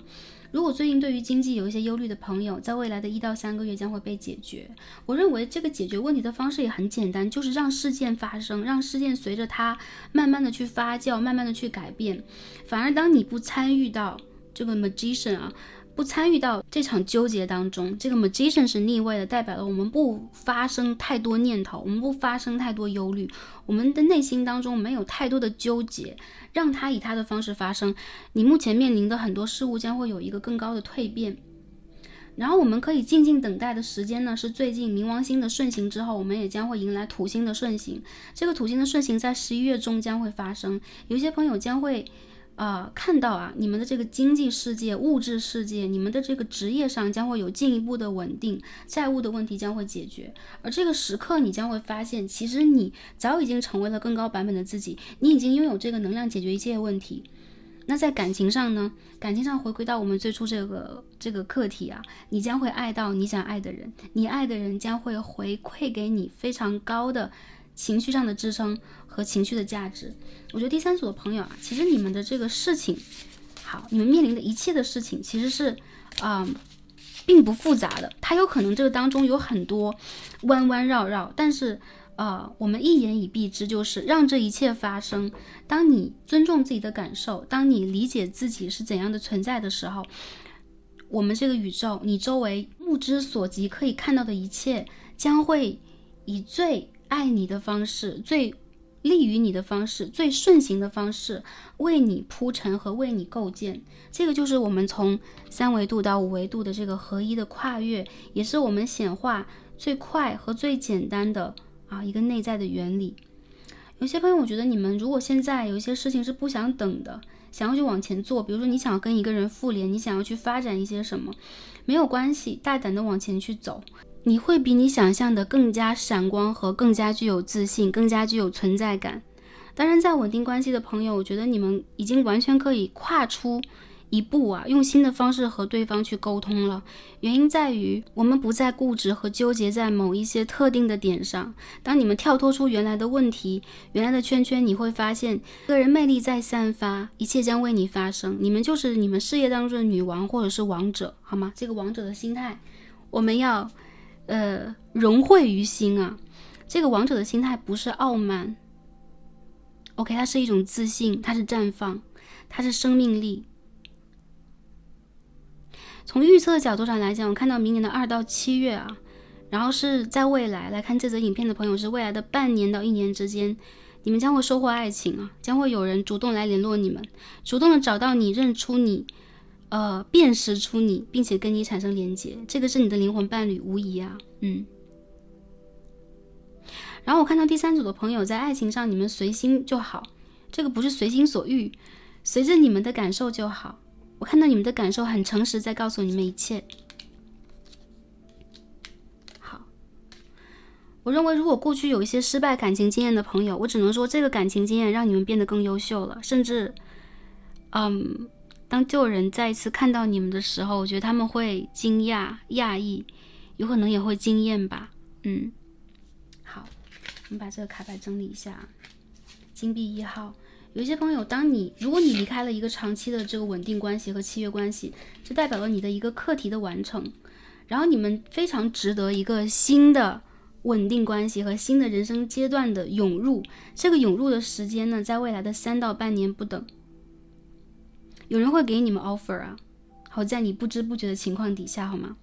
如果最近对于经济有一些忧虑的朋友，在未来的1到3个月将会被解决。我认为这个解决问题的方式也很简单，就是让事件发生，让事件随着它慢慢的去发酵，慢慢的去改变。反而当你不参与到这个 magician 不参与到这场纠结当中，这个 magician 是逆位的，代表了我们不发生太多念头，我们不发生太多忧虑，我们的内心当中没有太多的纠结，让它以它的方式发生。你目前面临的很多事物将会有一个更高的蜕变。然后我们可以静静等待的时间呢，是最近冥王星的顺行之后，我们也将会迎来土星的顺行。这个土星的顺行在11月中将会发生，有些朋友将会看到你们的这个经济世界、物质世界，你们的这个职业上将会有进一步的稳定，债务的问题将会解决。而这个时刻，你将会发现，其实你早已经成为了更高版本的自己，你已经拥有这个能量解决一切问题。那在感情上呢？感情上回归到我们最初这个课题你将会爱到你想爱的人，你爱的人将会回馈给你非常高的情绪上的支撑和情绪的价值。我觉得第3组的朋友其实你们的这个事情，你们面临的一切的事情其实是并不复杂的，它有可能这个当中有很多弯弯绕绕，但是我们一言以蔽之，就是让这一切发生。当你尊重自己的感受，当你理解自己是怎样的存在的时候，我们这个宇宙，你周围目之所及可以看到的一切，将会以最爱你的方式，最利于你的方式，最顺行的方式为你铺陈和为你构建。这个就是我们从3维度到5维度的这个合一的跨越，也是我们显化最快和最简单的一个内在的原理。有些朋友，我觉得你们如果现在有一些事情是不想等的，想要去往前做，比如说你想要跟一个人复联，你想要去发展一些什么，没有关系，大胆的往前去走，你会比你想象的更加闪光和更加具有自信，更加具有存在感。当然在稳定关系的朋友，我觉得你们已经完全可以跨出一步用新的方式和对方去沟通了。原因在于我们不再固执和纠结在某一些特定的点上。当你们跳脱出原来的问题，原来的圈圈，你会发现个人魅力在散发，一切将为你发生。你们就是你们事业当中的女王或者是王者，好吗？这个王者的心态我们要融汇于心这个王者的心态不是傲慢，OK， 它是一种自信，它是绽放，它是生命力。从预测的角度上来讲，我看到明年的2到7月然后是在未来来看这则影片的朋友，是未来的半年到1年之间，你们将会收获爱情将会有人主动来联络你们，主动的找到你，认出你辨识出你，并且跟你产生连结，这个是你的灵魂伴侣，无疑啊。然后我看到第三组的朋友在爱情上，你们随心就好，这个不是随心所欲，随着你们的感受就好。我看到你们的感受很诚实，在告诉你们一切。好，我认为如果过去有一些失败感情经验的朋友，我只能说这个感情经验让你们变得更优秀了，甚至当旧人再一次看到你们的时候，我觉得他们会惊讶、讶异，有可能也会惊艳吧。好，我们把这个卡牌整理一下。金币1号，有一些朋友，如果你离开了一个长期的这个稳定关系和契约关系，这代表了你的一个课题的完成，然后你们非常值得一个新的稳定关系和新的人生阶段的涌入。这个涌入的时间呢，在未来的3到半年不等。有人会给你们 offer 啊，好在你不知不觉的情况底下，好吗？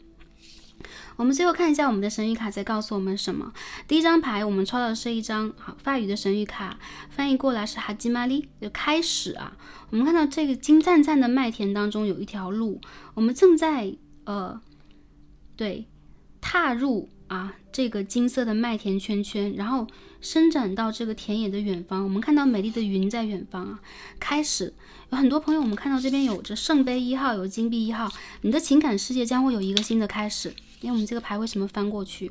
我们最后看一下我们的神谕卡在告诉我们什么。第一张牌我们抽到的是一张法语的神谕卡，翻译过来是哈基玛丽，就开始啊。我们看到这个金灿灿的麦田当中有一条路，我们正在踏入这个金色的麦田圈圈，然后伸展到这个田野的远方。我们看到美丽的云在远方啊。开始有很多朋友，我们看到这边有着圣杯1号，有金币1号，你的情感世界将会有一个新的开始。因为我们这个牌为什么翻过去？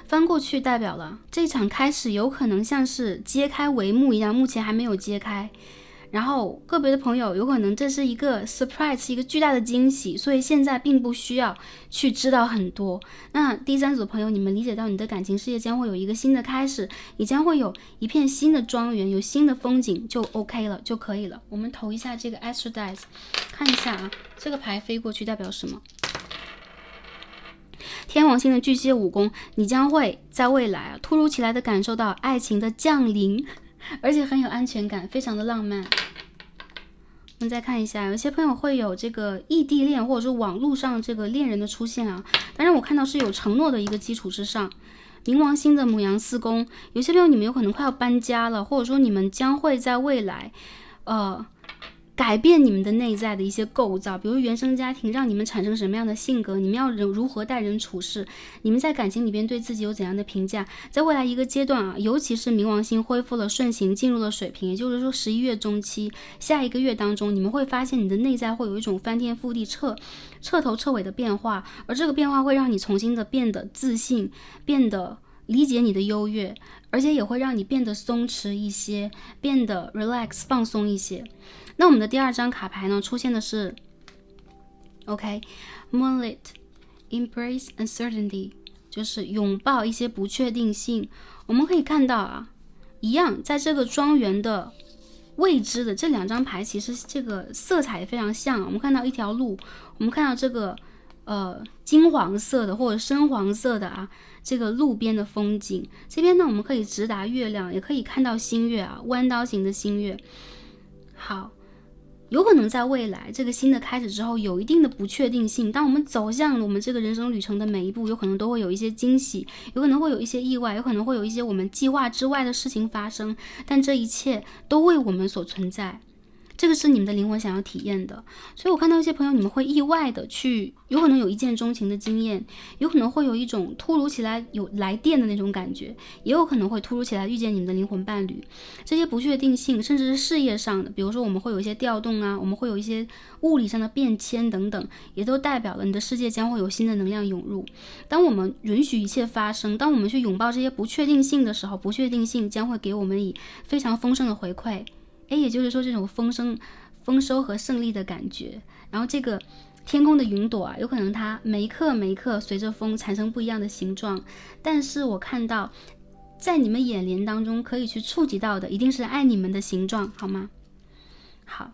翻过去代表了这场开始有可能像是揭开帷幕一样，目前还没有揭开。然后个别的朋友有可能这是一个 surprise， 一个巨大的惊喜，所以现在并不需要去知道很多。那第三组的朋友，你们理解到你的感情世界将会有一个新的开始，你将会有一片新的庄园，有新的风景，就 OK 了，就可以了。我们投一下这个 Astro Dice， 看一下啊，这个牌飞过去代表什么？天王星的巨蟹5宫，你将会在未来突如其来的感受到爱情的降临，而且很有安全感，非常的浪漫。我们再看一下，有些朋友会有这个异地恋，或者说网络上这个恋人的出现啊。当然我看到是有承诺的一个基础之上。冥王星的牡羊4宫，有些朋友你们有可能快要搬家了，或者说你们将会在未来改变你们的内在的一些构造，比如原生家庭让你们产生什么样的性格，你们要如何待人处事，你们在感情里边对自己有怎样的评价。在未来一个阶段啊，尤其是冥王星恢复了顺行，进入了水瓶，也就是说11月中期下一个月当中，你们会发现你的内在会有一种翻天覆地彻头彻尾的变化，而这个变化会让你重新的变得自信，变得理解你的优越，而且也会让你变得松弛一些，变得 relax 放松一些。那我们的第二张卡牌呢，出现的是 Moonlit Embrace Uncertainty， 就是拥抱一些不确定性。我们可以看到啊，一样在这个庄园的未知的这两张牌，其实这个色彩也非常像。我们看到一条路，我们看到这个金黄色的或者深黄色的这个路边的风景。这边呢，我们可以直达月亮，也可以看到星月弯刀型的星月。好，有可能在未来这个新的开始之后有一定的不确定性，当我们走向我们这个人生旅程的每一步，有可能都会有一些惊喜，有可能会有一些意外，有可能会有一些我们计划之外的事情发生，但这一切都为我们所存在，这个是你们的灵魂想要体验的。所以我看到一些朋友，你们会意外的去，有可能有一见钟情的经验，有可能会有一种突如其来有来电的那种感觉，也有可能会突如其来遇见你们的灵魂伴侣。这些不确定性，甚至是事业上的，比如说我们会有一些调动我们会有一些物理上的变迁等等，也都代表了你的世界将会有新的能量涌入。当我们允许一切发生，当我们去拥抱这些不确定性的时候，不确定性将会给我们以非常丰盛的回馈。也就是说这种丰收和胜利的感觉。然后这个天空的云朵有可能它每一刻随着风产生不一样的形状，但是我看到在你们眼帘当中可以去触及到的一定是爱你们的形状，好吗？好，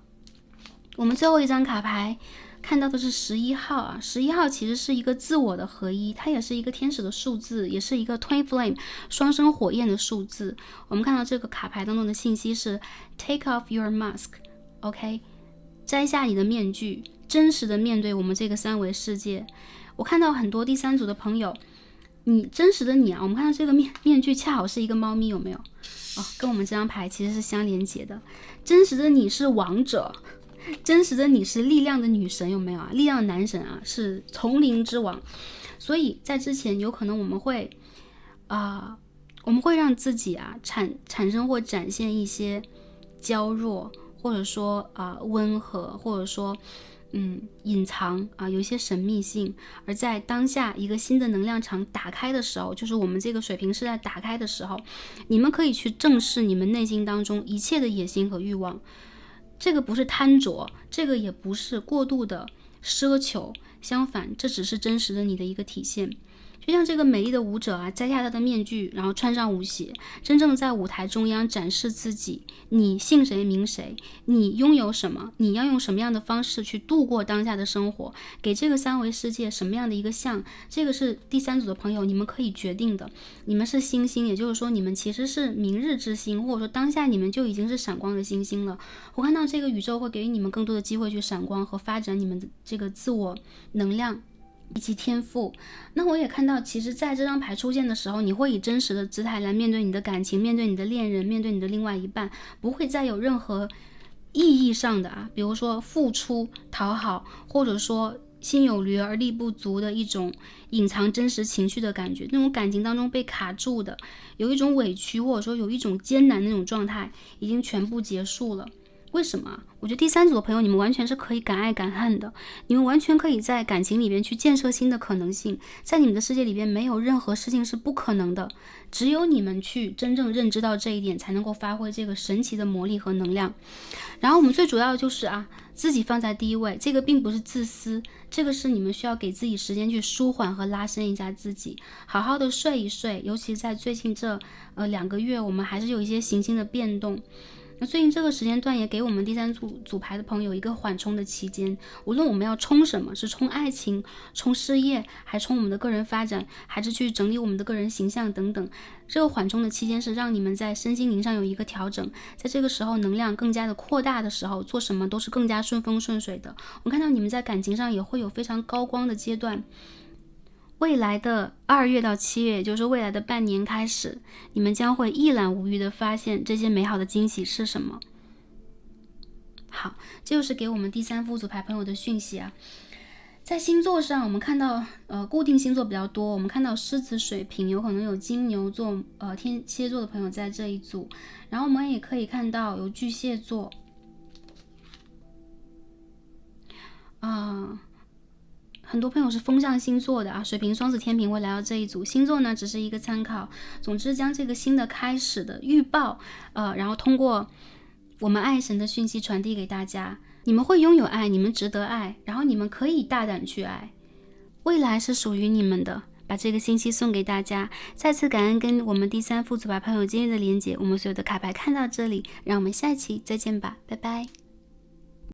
我们最后一张卡牌看到的是11号11号其实是一个自我的合一，它也是一个天使的数字，也是一个 Twin Flame 双生火焰的数字。我们看到这个卡牌当中的信息是 Take off your mask， OK， 摘下你的面具，真实的面对我们这个三维世界。我看到很多第三组的朋友，你真实的你我们看到这个面具恰好是一个猫咪，有没有跟我们这张牌其实是相连接的。真实的你是王者，真实的你是力量的女神，有没有啊？力量的男神啊，是丛林之王。所以在之前有可能我们会让自己啊产生或展现一些娇弱，或者说温和，或者说隐藏有一些神秘性。而在当下一个新的能量场打开的时候，就是我们这个水平是在打开的时候，你们可以去正视你们内心当中一切的野心和欲望。这个不是贪着，这个也不是过度的奢求，相反，这只是真实的你的一个体现。就像这个美丽的舞者摘下他的面具，然后穿上舞鞋，真正在舞台中央展示自己。你姓谁名谁，你拥有什么，你要用什么样的方式去度过当下的生活，给这个三维世界什么样的一个像，这个是第三组的朋友你们可以决定的。你们是星星，也就是说你们其实是明日之星，或者说当下你们就已经是闪光的星星了。我看到这个宇宙会给予你们更多的机会去闪光和发展你们的这个自我能量以及天赋。那我也看到，其实在这张牌出现的时候，你会以真实的姿态来面对你的感情，面对你的恋人，面对你的另外一半，不会再有任何意义上的比如说付出讨好，或者说心有余而力不足的一种隐藏真实情绪的感觉，那种感情当中被卡住的，有一种委屈，或者说有一种艰难的那种状态，已经全部结束了。为什么？我觉得第三组的朋友，你们完全是可以敢爱敢恨的，你们完全可以在感情里边去建设新的可能性。在你们的世界里边，没有任何事情是不可能的，只有你们去真正认知到这一点，才能够发挥这个神奇的魔力和能量。然后我们最主要的就是自己放在第一位，这个并不是自私，这个是你们需要给自己时间去舒缓和拉伸一下自己，好好的睡一睡。尤其在最近这2个月，我们还是有一些行星的变动。那最近这个时间段也给我们第三组牌的朋友一个缓冲的期间，无论我们要冲什么，是冲爱情，冲事业，还冲我们的个人发展，还是去整理我们的个人形象等等，这个缓冲的期间是让你们在身心灵上有一个调整，在这个时候能量更加的扩大的时候，做什么都是更加顺风顺水的。我看到你们在感情上也会有非常高光的阶段，未来的2月到7月，也就是未来的半年开始，你们将会一览无余的发现这些美好的惊喜是什么。好，这就是给我们第三副组牌朋友的讯息在星座上，我们看到固定星座比较多，我们看到狮子、水瓶，有可能有金牛座、天蝎座的朋友在这一组，然后我们也可以看到有巨蟹座很多朋友是风象星座的水瓶、双子、天秤会来到这一组。星座呢只是一个参考，总之将这个新的开始的预报然后通过我们爱神的讯息传递给大家。你们会拥有爱，你们值得爱，然后你们可以大胆去爱，未来是属于你们的。把这个信息送给大家，再次感恩跟我们第三副组牌朋友今日的连结。我们所有的卡牌看到这里，让我们下期再见吧，拜拜。